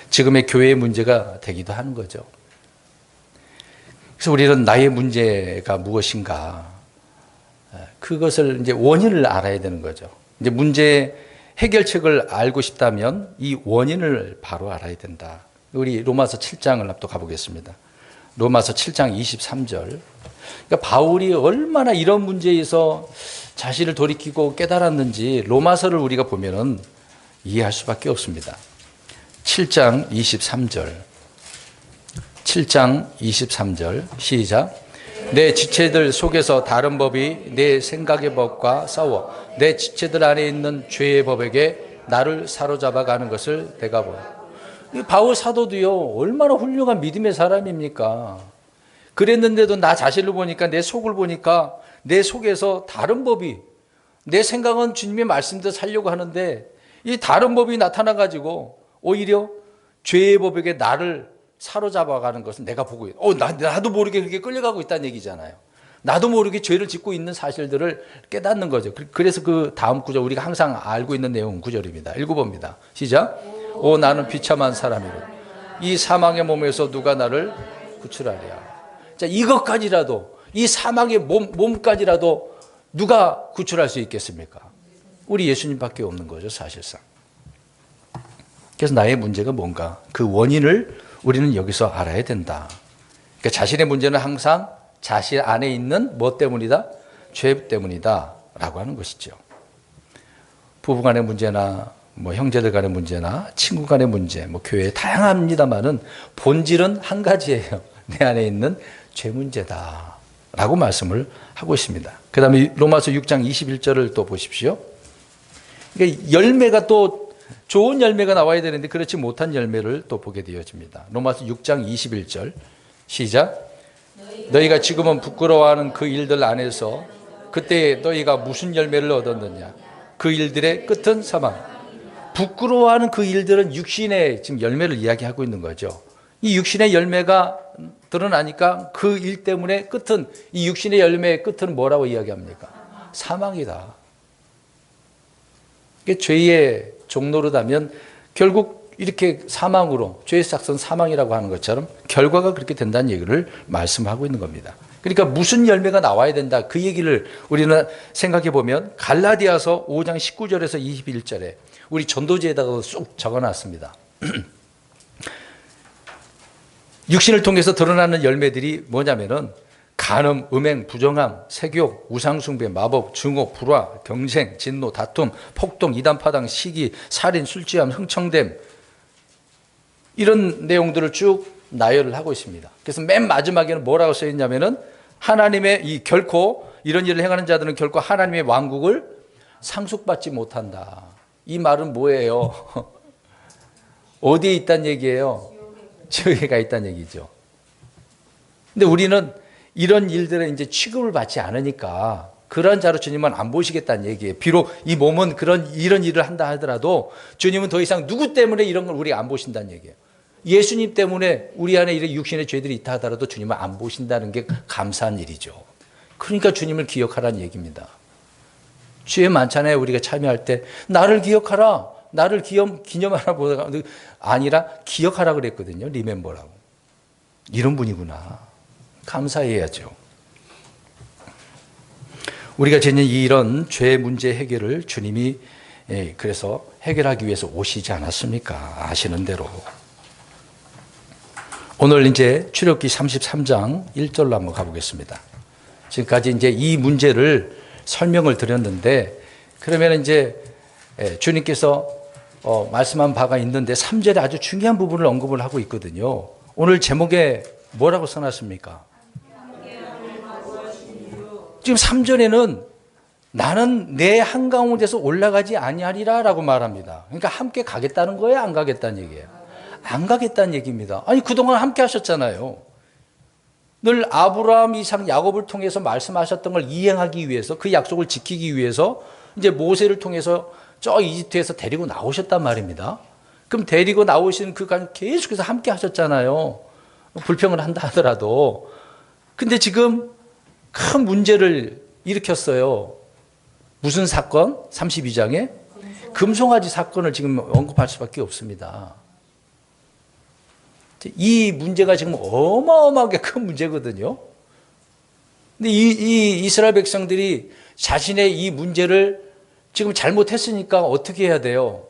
S1: 지금의 교회의 문제가 되기도 하는 거죠. 그래서 우리는 나의 문제가 무엇인가, 그것을 이제 원인을 알아야 되는 거죠. 이제 문제 해결책을 알고 싶다면 이 원인을 바로 알아야 된다. 우리 로마서 7장을 앞도 가보겠습니다. 로마서 7장 23절. 그러니까 바울이 얼마나 이런 문제에서 자신을 돌이키고 깨달았는지 로마서를 우리가 보면은 이해할 수밖에 없습니다. 7장 23절. 7장 23절 시작. 내 지체들 속에서 다른 법이 내 생각의 법과 싸워 내 지체들 안에 있는 죄의 법에게 나를 사로잡아 가는 것을 내가 보아. 바울 사도도요 얼마나 훌륭한 믿음의 사람입니까? 그랬는데도 나 자신을 보니까, 내 속을 보니까 내 속에서 다른 법이, 내 생각은 주님의 말씀대로 살려고 하는데 이 다른 법이 나타나가지고 오히려 죄의 법에게 나를 사로잡아가는 것을 내가 보고 있다. 나도 모르게 그렇게 끌려가고 있다는 얘기잖아요. 나도 모르게 죄를 짓고 있는 사실들을 깨닫는 거죠. 그래서 그 다음 구절, 우리가 항상 알고 있는 내용 구절입니다. 읽어봅니다. 시작. 오 나는 비참한 사람이로다. 이 사망의 몸에서 누가 나를 구출하랴. 자, 이것까지라도, 이 사망의 몸까지라도 누가 구출할 수 있겠습니까? 우리 예수님밖에 없는 거죠, 사실상. 그래서 나의 문제가 뭔가, 그 원인을 우리는 여기서 알아야 된다. 그러니까 자신의 문제는 항상 자신 안에 있는 뭐 때문이다? 죄 때문이다 라고 하는 것이죠. 부부 간의 문제나 뭐 형제들 간의 문제나 친구 간의 문제, 뭐 교회에 다양합니다만은 본질은 한 가지예요. 내 안에 있는 죄 문제다 라고 말씀을 하고 있습니다. 그 다음에 로마서 6장 21절을 또 보십시오. 그러니까 열매가 또 좋은 열매가 나와야 되는데 그렇지 못한 열매를 또 보게 되어집니다. 로마서 6장 21절 시작. 너희가 지금은 부끄러워하는 그 일들 안에서 그때 너희가 무슨 열매를 얻었느냐. 그 일들의 끝은 사망. 부끄러워하는 그 일들은 육신의 지금 열매를 이야기하고 있는 거죠. 이 육신의 열매가 드러나니까 그 일 때문에 끝은, 이 육신의 열매의 끝은 뭐라고 이야기합니까? 사망이다. 이게 죄의 종노릇하면 결국 이렇게 사망으로, 죄의 삭선 사망이라고 하는 것처럼 결과가 그렇게 된다는 얘기를 말씀하고 있는 겁니다. 그러니까 무슨 열매가 나와야 된다, 그 얘기를 우리는 생각해 보면 갈라디아서 5장 19절에서 21절에 우리 전도지에다가 쑥 적어놨습니다. 육신을 통해서 드러나는 열매들이 뭐냐면은 간음, 음행, 부정함, 색욕, 우상숭배, 마법, 증오, 불화, 경쟁, 진노, 다툼, 폭동, 이단파당, 시기, 살인, 술취함, 흥청됨, 이런 내용들을 쭉 나열을 하고 있습니다. 그래서 맨 마지막에는 뭐라고 써 있냐면은 하나님의 이 결코 이런 일을 행하는 자들은 결코 하나님의 왕국을 상속받지 못한다. 이 말은 뭐예요? 어디에 있다는 얘기예요? 지옥에 가 있다는 얘기죠. 근데 우리는 이런 일들에 이제 취급을 받지 않으니까 그런 자로 주님은 안 보시겠다는 얘기예요. 비록 이 몸은 이런 일을 한다 하더라도 주님은 더 이상 누구 때문에 이런 걸 우리가 안 보신다는 얘기예요. 예수님 때문에 우리 안에 이런 육신의 죄들이 있다 하더라도 주님은 안 보신다는 게 감사한 일이죠. 그러니까 주님을 기억하라는 얘기입니다. 주의 만찬에 우리가 참여할 때 나를 기억하라, 나를 기념하라 보다가 아니라 기억하라 그랬거든요. 리멤버라고. 이런 분이구나. 감사해야죠. 우리가 지닌 이런 죄 문제 해결을 주님이 그래서 해결하기 위해서 오시지 않았습니까? 아시는 대로. 오늘 이제 출애굽기 33장 1절로 한번 가보겠습니다. 지금까지 이제 이 문제를 설명을 드렸는데, 그러면 이제 주님께서 말씀한 바가 있는데 3절에 아주 중요한 부분을 언급을 하고 있거든요. 오늘 제목에 뭐라고 써놨습니까? 지금 3절에는 나는 내 한가운데서 올라가지 아니하리라 라고 말합니다. 그러니까 함께 가겠다는 거예요? 안 가겠다는 얘기예요? 안 가겠다는 얘기입니다. 아니, 그동안 함께 하셨잖아요. 늘 아브라함, 이삭, 야곱을 통해서 말씀하셨던 걸 이행하기 위해서, 그 약속을 지키기 위해서 이제 모세를 통해서 저 이집트에서 데리고 나오셨단 말입니다. 그럼 데리고 나오신 그간 계속해서 함께 하셨잖아요. 불평을 한다 하더라도. 근데 지금 큰 문제를 일으켰어요. 무슨 사건? 32장에 금송아지 사건을 지금 언급할 수밖에 없습니다. 이 문제가 지금 어마어마하게 큰 문제거든요. 근데 이 이스라엘 백성들이 자신의 이 문제를 지금 잘못했으니까 어떻게 해야 돼요?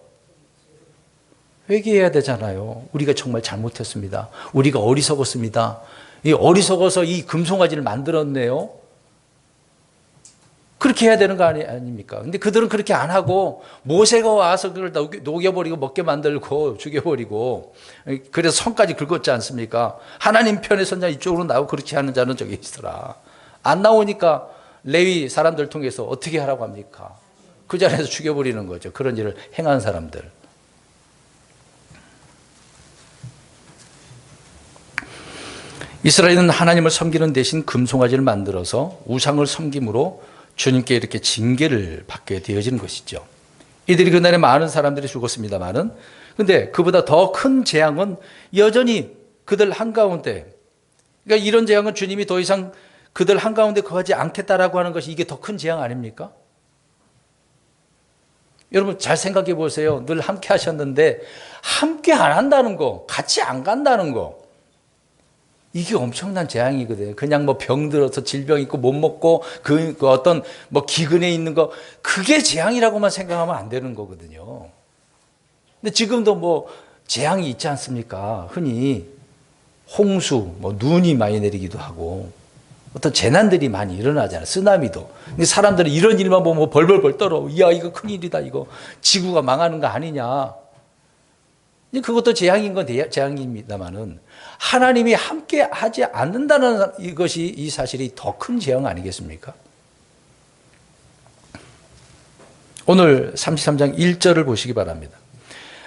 S1: 회개해야 되잖아요. 우리가 정말 잘못했습니다. 우리가 어리석었습니다. 이 어리석어서 이 금송아지를 만들었네요. 그렇게 해야 되는 거 아닙니까? 근데 그들은 그렇게 안 하고 모세가 와서 그걸 녹여버리고 먹게 만들고 죽여버리고, 그래서 성까지 긁었지 않습니까? 하나님 편에 선 자 이쪽으로 나오고 그렇게 하는 자는 저기 있어라. 안 나오니까 레위 사람들 통해서 어떻게 하라고 합니까? 그 자리에서 죽여버리는 거죠. 그런 일을 행한 사람들. 이스라엘은 하나님을 섬기는 대신 금송아지를 만들어서 우상을 섬김으로 주님께 이렇게 징계를 받게 되어지는 것이죠. 이들이 그날에 많은 사람들이 죽었습니다만은, 근데 그보다 더 큰 재앙은 여전히 그들 한가운데, 그러니까 이런 재앙은 주님이 더 이상 그들 한가운데 거하지 않겠다라고 하는 것이 이게 더 큰 재앙 아닙니까? 여러분 잘 생각해 보세요. 늘 함께 하셨는데 함께 안 한다는 거, 같이 안 간다는 거, 이게 엄청난 재앙이거든요. 그냥 뭐 병 들어서 질병 있고 못 먹고 그 어떤 뭐 기근에 있는 거, 그게 재앙이라고만 생각하면 안 되는 거거든요. 근데 지금도 뭐 재앙이 있지 않습니까? 흔히 홍수, 뭐 눈이 많이 내리기도 하고 어떤 재난들이 많이 일어나잖아요. 쓰나미도. 근데 사람들은 이런 일만 보면 뭐 벌벌벌 떨어. 이야, 이거 큰일이다. 이거 지구가 망하는 거 아니냐. 그것도 재앙인 건 재앙입니다만은 하나님이 함께 하지 않는다는 이것이, 이 사실이 더 큰 재앙 아니겠습니까? 오늘 33장 1절을 보시기 바랍니다.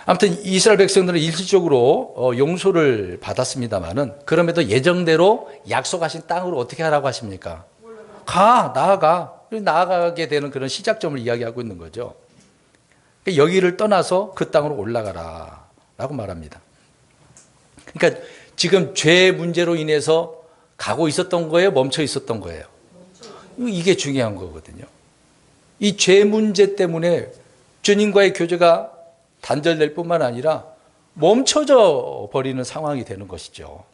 S1: 아무튼 이스라엘 백성들은 일시적으로 용서를 받았습니다만은 그럼에도 예정대로 약속하신 땅으로 어떻게 하라고 하십니까? 나아가. 나아가게 되는 그런 시작점을 이야기하고 있는 거죠. 여기를 떠나서 그 땅으로 올라가라 라고 말합니다. 그러니까 지금 죄 문제로 인해서 가고 있었던 거예요? 멈춰 있었던 거예요? 이게 중요한 거거든요. 이 죄 문제 때문에 주님과의 교제가 단절될 뿐만 아니라 멈춰져 버리는 상황이 되는 것이죠.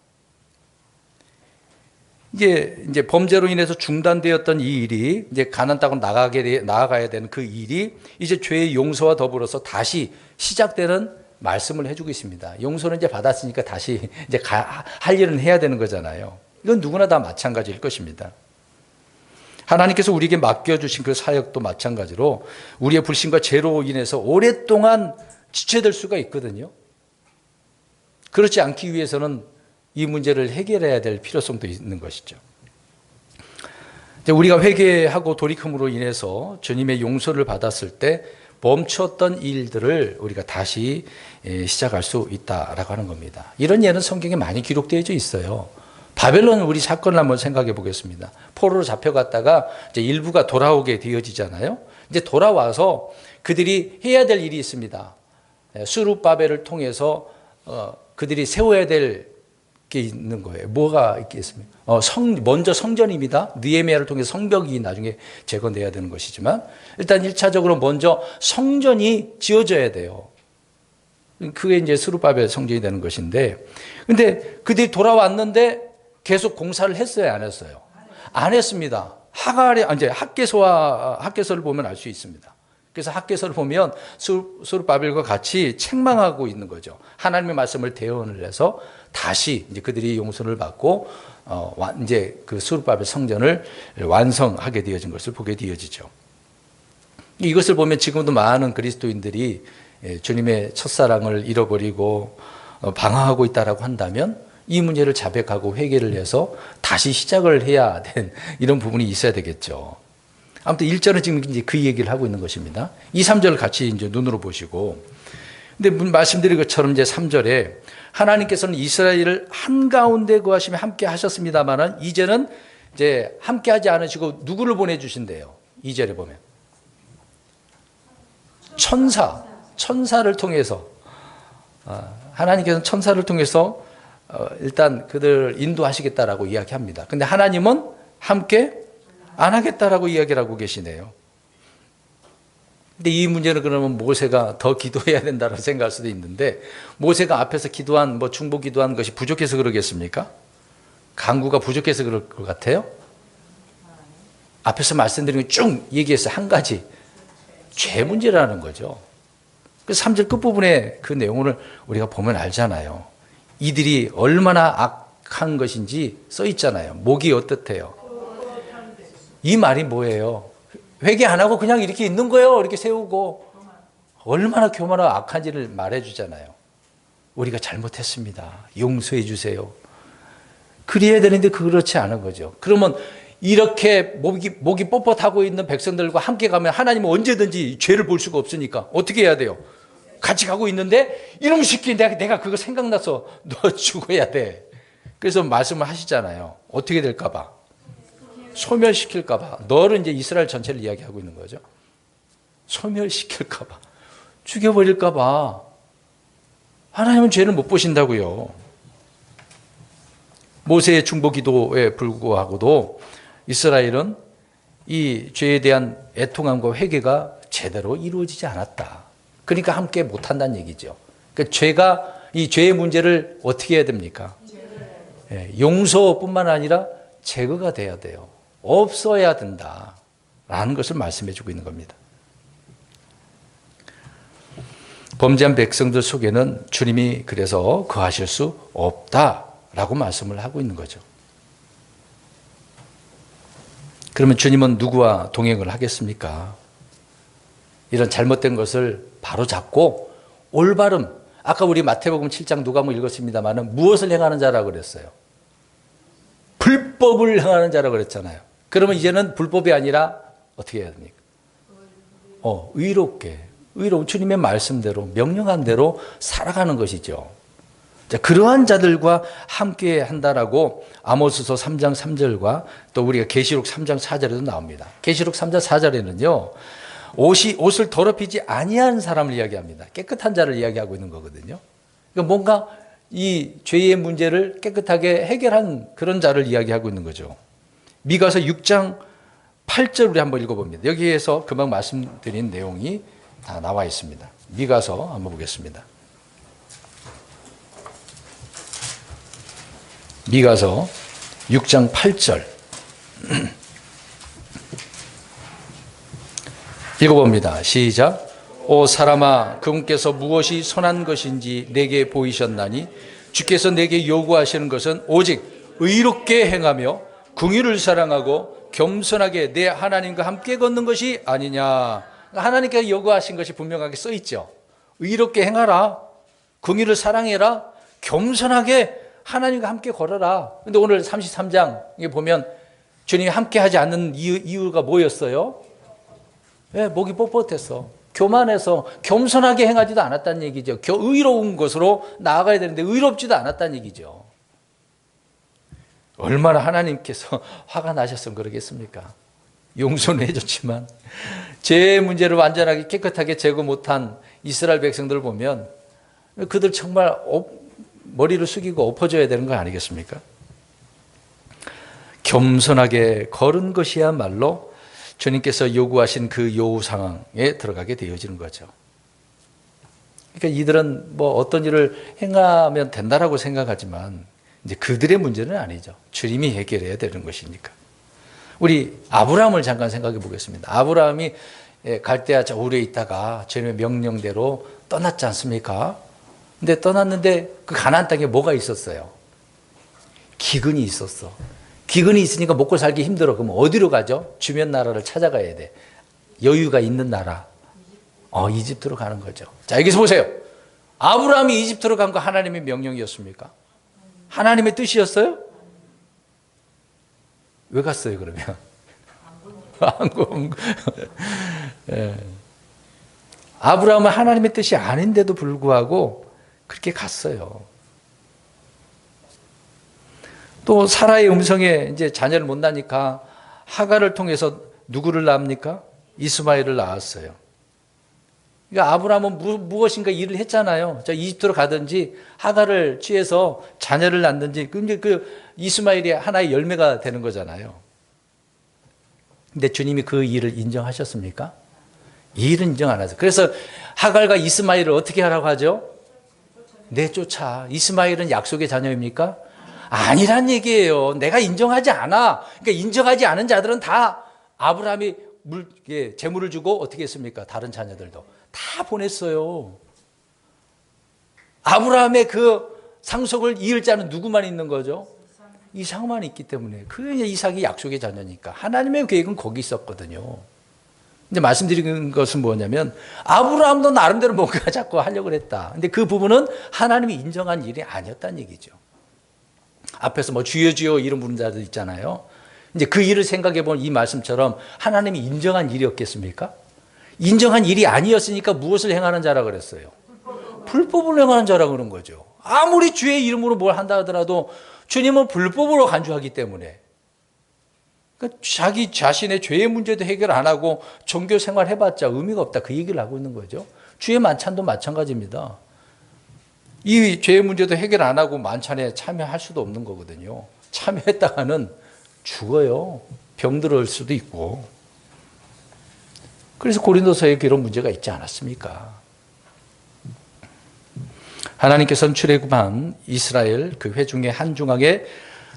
S1: 이제 범죄로 인해서 중단되었던 이 일이, 이제 가나안 땅으로 나아가야 되는 그 일이 이제 죄의 용서와 더불어서 다시 시작되는 말씀을 해주고 있습니다. 용서는 이제 받았으니까 다시 이제 할 일은 해야 되는 거잖아요. 이건 누구나 다 마찬가지일 것입니다. 하나님께서 우리에게 맡겨주신 그 사역도 마찬가지로 우리의 불신과 죄로 인해서 오랫동안 지체될 수가 있거든요. 그렇지 않기 위해서는 이 문제를 해결해야 될 필요성도 있는 것이죠. 우리가 회개하고 돌이킴으로 인해서 주님의 용서를 받았을 때 멈췄던 일들을 우리가 다시 시작할 수 있다라고 하는 겁니다. 이런 예는 성경에 많이 기록되어 있어요. 바벨론 우리 사건을 한번 생각해 보겠습니다. 포로로 잡혀갔다가 이제 일부가 돌아오게 되어지잖아요. 이제 돌아와서 그들이 해야 될 일이 있습니다. 스룹바벨을 통해서 그들이 세워야 될 게 있는 거예요. 뭐가 있겠습니까? 먼저 성전입니다. 느헤미야를 통해서 성벽이 나중에 재건돼야 되는 것이지만 일단 1차적으로 먼저 성전이 지어져야 돼요. 그게 이제 스룹바벨 성전이 되는 것인데, 근데 그들이 돌아왔는데 계속 공사를 했어요, 안 했어요? 안 했습니다. 이제 학개서를 보면 알 수 있습니다. 그래서 학개서를 보면 스룹바벨과 같이 책망하고 있는 거죠. 하나님의 말씀을 대언을 해서 다시 이제 그들이 용서를 받고 이제 그 스룹바벨 성전을 완성하게 되어진 것을 보게 되어지죠. 이것을 보면 지금도 많은 그리스도인들이 주님의 첫사랑을 잃어버리고 방황하고 있다라고 한다면 이 문제를 자백하고 회개를 해서 다시 시작을 해야 되는 이런 부분이 있어야 되겠죠. 아무튼 1절은 지금 이제 그 얘기를 하고 있는 것입니다. 2, 3절을 같이 이제 눈으로 보시고, 근데 말씀드린 것처럼 이제 3절에 하나님께서는 이스라엘을 한가운데 거하시며 함께 하셨습니다만은 이제는 이제 함께 하지 않으시고 누구를 보내주신대요. 2절에 보면 천사를 통해서, 하나님께서는 천사를 통해서 일단 그들을 인도하시겠다라고 이야기합니다. 근데 하나님은 함께 안 하겠다라고 이야기를 하고 계시네요. 근데 이 문제는 그러면 모세가 더 기도해야 된다고 생각할 수도 있는데, 모세가 앞에서 기도한, 중보 기도한 것이 부족해서 그러겠습니까? 간구가 부족해서 그럴 것 같아요? 앞에서 말씀드린 거 쭉 얘기해서 한 가지, 죄 문제라는 거죠. 그 3절 끝부분에 그 내용을 우리가 보면 알잖아요. 이들이 얼마나 악한 것인지 써 있잖아요. 목이 어떻대요? 이 말이 뭐예요? 회개 안 하고 그냥 이렇게 있는 거예요. 이렇게 세우고. 얼마나 교만하고 악한지를 말해주잖아요. 우리가 잘못했습니다. 용서해 주세요. 그래야 되는데 그렇지 않은 거죠. 그러면 이렇게 목이 뻣뻣하고 있는 백성들과 함께 가면 하나님은 언제든지 죄를 볼 수가 없으니까 어떻게 해야 돼요? 같이 가고 있는데 이놈 새끼 내가 그거 생각나서 너 죽어야 돼. 그래서 말씀을 하시잖아요. 어떻게 될까 봐. 소멸시킬까 봐. 너를 이제 이스라엘 전체를 이야기하고 있는 거죠. 소멸시킬까 봐. 죽여버릴까 봐. 하나님은 죄를 못 보신다고요. 모세의 중보 기도에 불구하고도 이스라엘은 이 죄에 대한 애통함과 회개가 제대로 이루어지지 않았다. 그러니까 함께 못한다는 얘기죠. 그러니까 이 죄의 문제를 어떻게 해야 됩니까? 용서뿐만 아니라 제거가 돼야 돼요. 없어야 된다라는 것을 말씀해 주고 있는 겁니다. 범죄한 백성들 속에는 주님이 그래서 거하실 수 없다라고 말씀을 하고 있는 거죠. 그러면 주님은 누구와 동행을 하겠습니까? 이런 잘못된 것을 바로잡고 올바름, 아까 우리 마태복음 7장 누가복음 읽었습니다만 무엇을 행하는 자라고 그랬어요? 불법을 행하는 자라고 그랬잖아요. 그러면 이제는 불법이 아니라 어떻게 해야 됩니까? 의로운 주님의 말씀대로 명령한 대로 살아가는 것이죠. 자, 그러한 자들과 함께 한다라고 아모스서 3장 3절과 또 우리가 계시록 3장 4절에도 나옵니다. 계시록 3장 4절에는요. 옷을 더럽히지 아니한 사람을 이야기합니다. 깨끗한 자를 이야기하고 있는 거거든요. 그러니까 뭔가 이 죄의 문제를 깨끗하게 해결한 그런 자를 이야기하고 있는 거죠. 미가서 6장 8절 우리 한번 읽어봅니다. 여기에서 금방 말씀드린 내용이 다 나와 있습니다. 미가서 한번 보겠습니다. 미가서 6장 8절 읽어봅니다. 시작. 오 사람아, 그분께서 무엇이 선한 것인지 내게 보이셨나니 주께서 내게 요구하시는 것은 오직 의롭게 행하며 긍휼을 사랑하고 겸손하게 내 하나님과 함께 걷는 것이 아니냐. 하나님께서 요구하신 것이 분명하게 써 있죠. 의롭게 행하라, 긍휼을 사랑해라, 겸손하게 하나님과 함께 걸어라. 근데 오늘 33장에 보면 주님이 함께 하지 않는 이유가 뭐였어요? 목이 뻣뻣했어. 교만해서 겸손하게 행하지도 않았다는 얘기죠. 의로운 것으로 나아가야 되는데 의롭지도 않았다는 얘기죠. 얼마나 하나님께서 화가 나셨으면 그러겠습니까? 용서는 해줬지만 죄의 문제를 완전하게 깨끗하게 제거 못한 이스라엘 백성들을 보면 그들 정말 머리를 숙이고 엎어져야 되는 거 아니겠습니까? 겸손하게 걸은 것이야말로 주님께서 요구하신 그 요구 상황에 들어가게 되어지는 거죠. 그러니까 이들은 뭐 어떤 일을 행하면 된다라고 생각하지만 이제 그들의 문제는 아니죠. 주님이 해결해야 되는 것이니까. 우리 아브라함을 잠깐 생각해 보겠습니다. 아브라함이 갈대아 저울에 있다가 주님의 명령대로 떠났지 않습니까? 근데 떠났는데 그 가나안 땅에 뭐가 있었어요? 기근이 있었어. 기근이 있으니까 먹고 살기 힘들어. 그럼 어디로 가죠? 주변 나라를 찾아가야 돼. 여유가 있는 나라. 이집트로 가는 거죠. 자, 여기서 보세요. 아브라함이 이집트로 간 거 하나님의 명령이었습니까? 하나님의 뜻이었어요? 왜 갔어요, 그러면? 아브라함은 하나님의 뜻이 아닌데도 불구하고 그렇게 갔어요. 또 사라의 음성에 이제 자녀를 못 낳으니까 하갈을 통해서 누구를 낳습니까? 이스마엘을 낳았어요. 그러니까 아브라함은 무엇인가 일을 했잖아요. 저 이집트로 가든지 하갈을 취해서 자녀를 낳든지 그 이스마엘이 하나의 열매가 되는 거잖아요. 근데 주님이 그 일을 인정하셨습니까? 이 일은 인정 안 하죠. 그래서 하갈과 이스마엘을 어떻게 하라고 하죠? 내쫓아. 이스마엘은 약속의 자녀입니까? 아니란 얘기예요. 내가 인정하지 않아. 그러니까 인정하지 않은 자들은 다 아브라함이 재물을 주고 어떻게 했습니까? 다른 자녀들도 다 보냈어요. 아브라함의 그 상속을 이을 자는 누구만 있는 거죠? 이삭만 있기 때문에. 그 이삭이 약속의 자녀니까. 하나님의 계획은 거기 있었거든요. 근데 말씀드리는 것은 뭐냐면 아브라함도 나름대로 뭔가 자꾸 하려고 했다. 근데 그 부분은 하나님이 인정한 일이 아니었다는 얘기죠. 앞에서 뭐 주여 주여 이런 부르는 자들 있잖아요. 이제 그 일을 생각해 보면 이 말씀처럼 하나님이 인정한 일이었겠습니까? 인정한 일이 아니었으니까 무엇을 행하는 자라 그랬어요? 불법을 행하는 자라 그런 거죠. 아무리 주의 이름으로 뭘 한다 하더라도 주님은 불법으로 간주하기 때문에 그러니까 자기 자신의 죄의 문제도 해결 안 하고 종교 생활 해봤자 의미가 없다. 그 얘기를 하고 있는 거죠. 주의 만찬도 마찬가지입니다. 이 죄의 문제도 해결 안 하고 만찬에 참여할 수도 없는 거거든요. 참여했다가는 죽어요. 병들을 수도 있고. 그래서 고린도서에 그런 문제가 있지 않았습니까? 하나님께서는 출애굽한 이스라엘 그 회중의 한 중앙에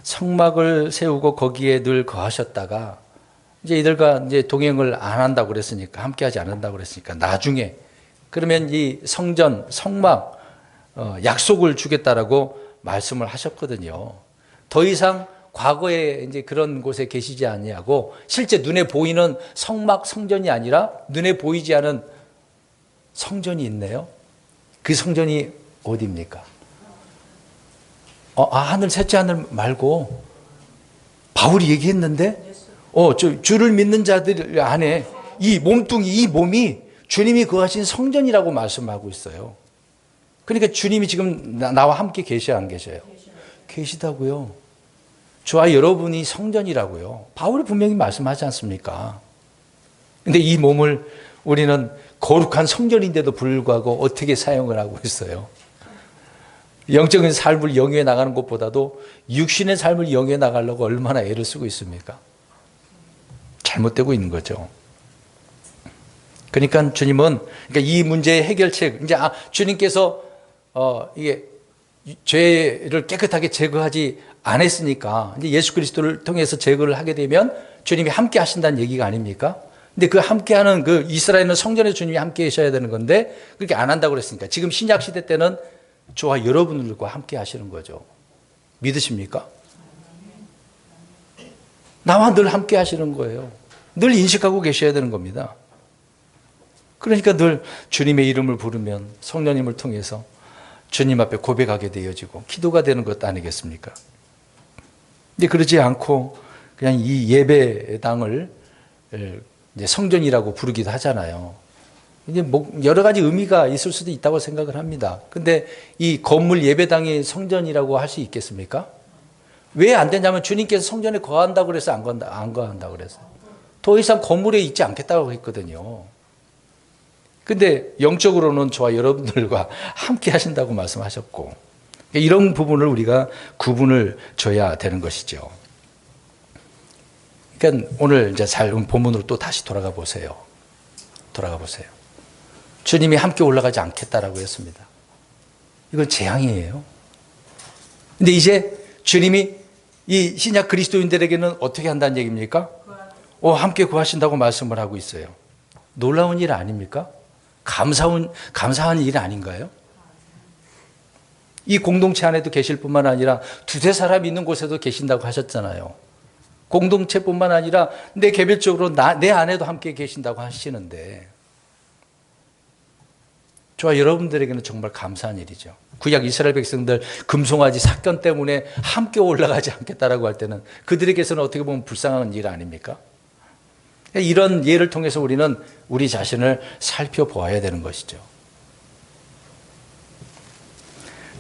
S1: 성막을 세우고 거기에 늘 거하셨다가 이제 이들과 이제 동행을 안 한다고 그랬으니까, 함께 하지 않는다고 그랬으니까 나중에 그러면 이 성전, 성막 약속을 주겠다라고 말씀을 하셨거든요. 더 이상 과거에 이제 그런 곳에 계시지 아니하고 실제 눈에 보이는 성막, 성전이 아니라 눈에 보이지 않은 성전이 있네요. 그 성전이 어디입니까? 하늘, 셋째 하늘 말고 바울이 얘기했는데 주를 믿는 자들 안에 이 몸뚱이, 이 몸이 주님이 거하신 성전이라고 말씀하고 있어요. 그러니까 주님이 지금 나와 함께 계셔야 안 계셔요? 계시다고요. 저와 여러분이 성전이라고요. 바울이 분명히 말씀하지 않습니까? 근데 이 몸을 우리는 거룩한 성전인데도 불구하고 어떻게 사용을 하고 있어요? 영적인 삶을 영위해 나가는 것보다도 육신의 삶을 영위해 나가려고 얼마나 애를 쓰고 있습니까? 잘못되고 있는 거죠. 그러니까 주님은 이 문제의 해결책, 이제 주님께서 이게 죄를 깨끗하게 제거하지 않았으니까 이제 예수 그리스도를 통해서 제거를 하게 되면 주님이 함께 하신다는 얘기가 아닙니까? 근데 그 함께하는 그 이스라엘은 성전에 주님이 함께 하셔야 되는 건데 그렇게 안 한다고 그랬으니까 지금 신약 시대 때는 저와 여러분들과 함께 하시는 거죠. 믿으십니까? 나와 늘 함께 하시는 거예요. 늘 인식하고 계셔야 되는 겁니다. 그러니까 늘 주님의 이름을 부르면 성령님을 통해서 주님 앞에 고백하게 되어지고 기도가 되는 것 아니겠습니까? 근데 그러지 않고 그냥 이 예배당을 이제 성전이라고 부르기도 하잖아요. 이제 여러 가지 의미가 있을 수도 있다고 생각을 합니다. 근데 이 건물 예배당이 성전이라고 할 수 있겠습니까? 왜 안 되냐면 주님께서 성전에 거한다고 그래서 안 거한다고 그랬어요. 더 이상 건물에 있지 않겠다고 했거든요. 근데 영적으로는 저와 여러분들과 함께 하신다고 말씀하셨고, 이런 부분을 우리가 구분을 줘야 되는 것이죠. 그러니까 오늘 이제 본문으로 또 다시 돌아가 보세요. 주님이 함께 올라가지 않겠다라고 했습니다. 이건 재앙이에요. 근데 이제 주님이 이 신약 그리스도인들에게는 어떻게 한다는 얘기입니까? 함께 구하신다고 말씀을 하고 있어요. 놀라운 일 아닙니까? 감사한 일 아닌가요? 이 공동체 안에도 계실 뿐만 아니라 두세 사람 있는 곳에도 계신다고 하셨잖아요. 공동체뿐만 아니라 내 개별적으로 내 안에도 함께 계신다고 하시는데 저와 여러분들에게는 정말 감사한 일이죠. 구약 이스라엘 백성들 금송아지 사건 때문에 함께 올라가지 않겠다라고 할 때는 그들에게서는 어떻게 보면 불쌍한 일 아닙니까? 이런 예를 통해서 우리는 우리 자신을 살펴보아야 되는 것이죠.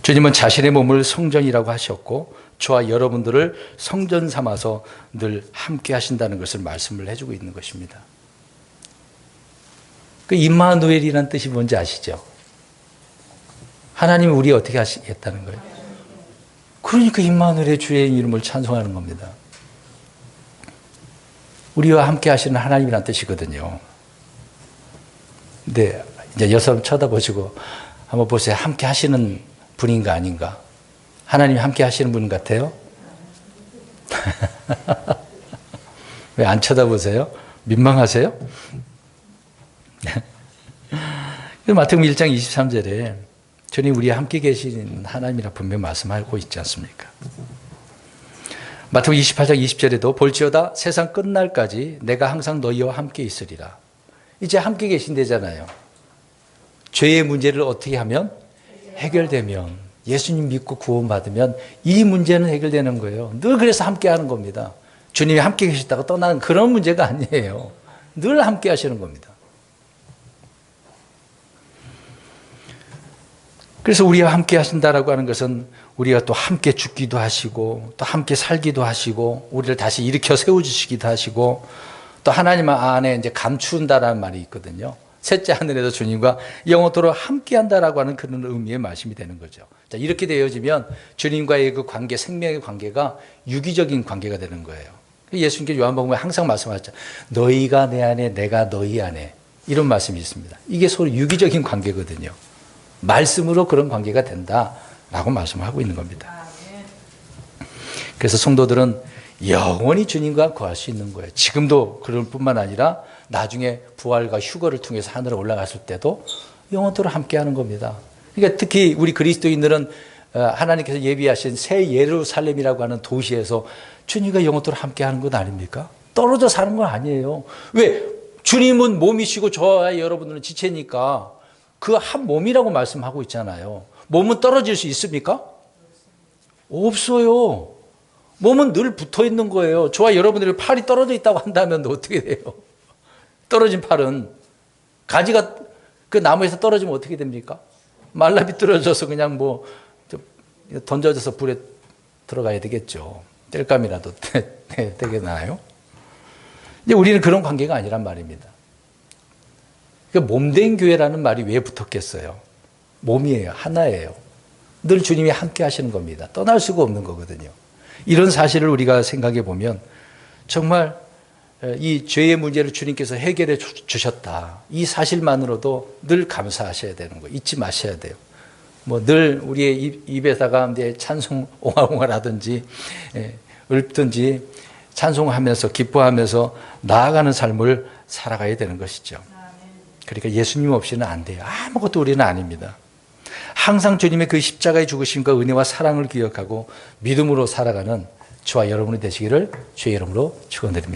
S1: 주님은 자신의 몸을 성전이라고 하셨고 저와 여러분들을 성전 삼아서 늘 함께 하신다는 것을 말씀을 해주고 있는 것입니다. 그 임마누엘이라는 뜻이 뭔지 아시죠? 하나님이 우리 어떻게 하시겠다는 거예요? 그러니까 임마누엘의 주의 이름을 찬송하는 겁니다. 우리와 함께 하시는 하나님이란 뜻이거든요. 근데 이제 여러분 쳐다보시고 한번 보세요. 함께 하시는 분인가 아닌가? 하나님이 함께 하시는 분 같아요? 왜 안 쳐다보세요? 민망하세요? 마태복음 1장 23절에 주님 우리와 함께 계신 하나님이라 분명히 말씀하고 있지 않습니까? 마태복음 28장 20절에도 볼지어다 세상 끝날까지 내가 항상 너희와 함께 있으리라. 이제 함께 계신대잖아요. 죄의 문제를 어떻게 하면? 해결되면, 예수님 믿고 구원받으면 이 문제는 해결되는 거예요. 늘 그래서 함께 하는 겁니다. 주님이 함께 계시다가 떠나는 그런 문제가 아니에요. 늘 함께 하시는 겁니다. 그래서 우리와 함께 하신다라고 하는 것은 우리가 또 함께 죽기도 하시고 또 함께 살기도 하시고 우리를 다시 일으켜 세워주시기도 하시고 또 하나님 안에 이제 감춘다라는 말이 있거든요. 셋째 하늘에서 주님과 영원토록 함께한다라고 하는 그런 의미의 말씀이 되는 거죠. 자, 이렇게 되어지면 주님과의 그 관계, 생명의 관계가 유기적인 관계가 되는 거예요. 예수님께 요한복음에 항상 말씀하셨죠. 너희가 내 안에, 내가 너희 안에. 이런 말씀이 있습니다. 이게 서로 유기적인 관계거든요. 말씀으로 그런 관계가 된다라고 말씀을 하고 있는 겁니다. 그래서 성도들은 영원히 주님과 거할 수 있는 거예요. 지금도 그럴 뿐만 아니라 나중에 부활과 휴거를 통해서 하늘에 올라갔을 때도 영원토록 함께하는 겁니다. 그러니까 특히 우리 그리스도인들은 하나님께서 예비하신 새 예루살렘이라고 하는 도시에서 주님과 영원토록 함께하는 것 아닙니까? 떨어져 사는 건 아니에요. 왜? 주님은 몸이시고 저와 여러분들은 지체니까 그 한 몸이라고 말씀하고 있잖아요. 몸은 떨어질 수 있습니까? 없어요. 몸은 늘 붙어 있는 거예요. 저와 여러분들의 팔이 떨어져 있다고 한다면 어떻게 돼요? 떨어진 팔은 가지가 그 나무에서 떨어지면 어떻게 됩니까? 말라 비뚤어져서 그냥 뭐 던져져서 불에 들어가야 되겠죠. 땔감이라도 되겠나요? 이제 우리는 그런 관계가 아니란 말입니다. 그러니까 몸된 교회라는 말이 왜 붙었겠어요? 몸이에요. 하나예요. 늘 주님이 함께 하시는 겁니다. 떠날 수가 없는 거거든요. 이런 사실을 우리가 생각해 보면 정말 이 죄의 문제를 주님께서 해결해 주셨다. 이 사실만으로도 늘 감사하셔야 되는 거예요. 잊지 마셔야 돼요. 뭐 늘 우리의 입에다가 이제 찬송 옹알옹알 하든지 읊든지 찬송하면서 기뻐하면서 나아가는 삶을 살아가야 되는 것이죠. 그러니까 예수님 없이는 안 돼요. 아무것도 우리는 아닙니다. 항상 주님의 그 십자가의 죽으심과 은혜와 사랑을 기억하고 믿음으로 살아가는 저와 여러분이 되시기를 주의 이름으로 축원드립니다.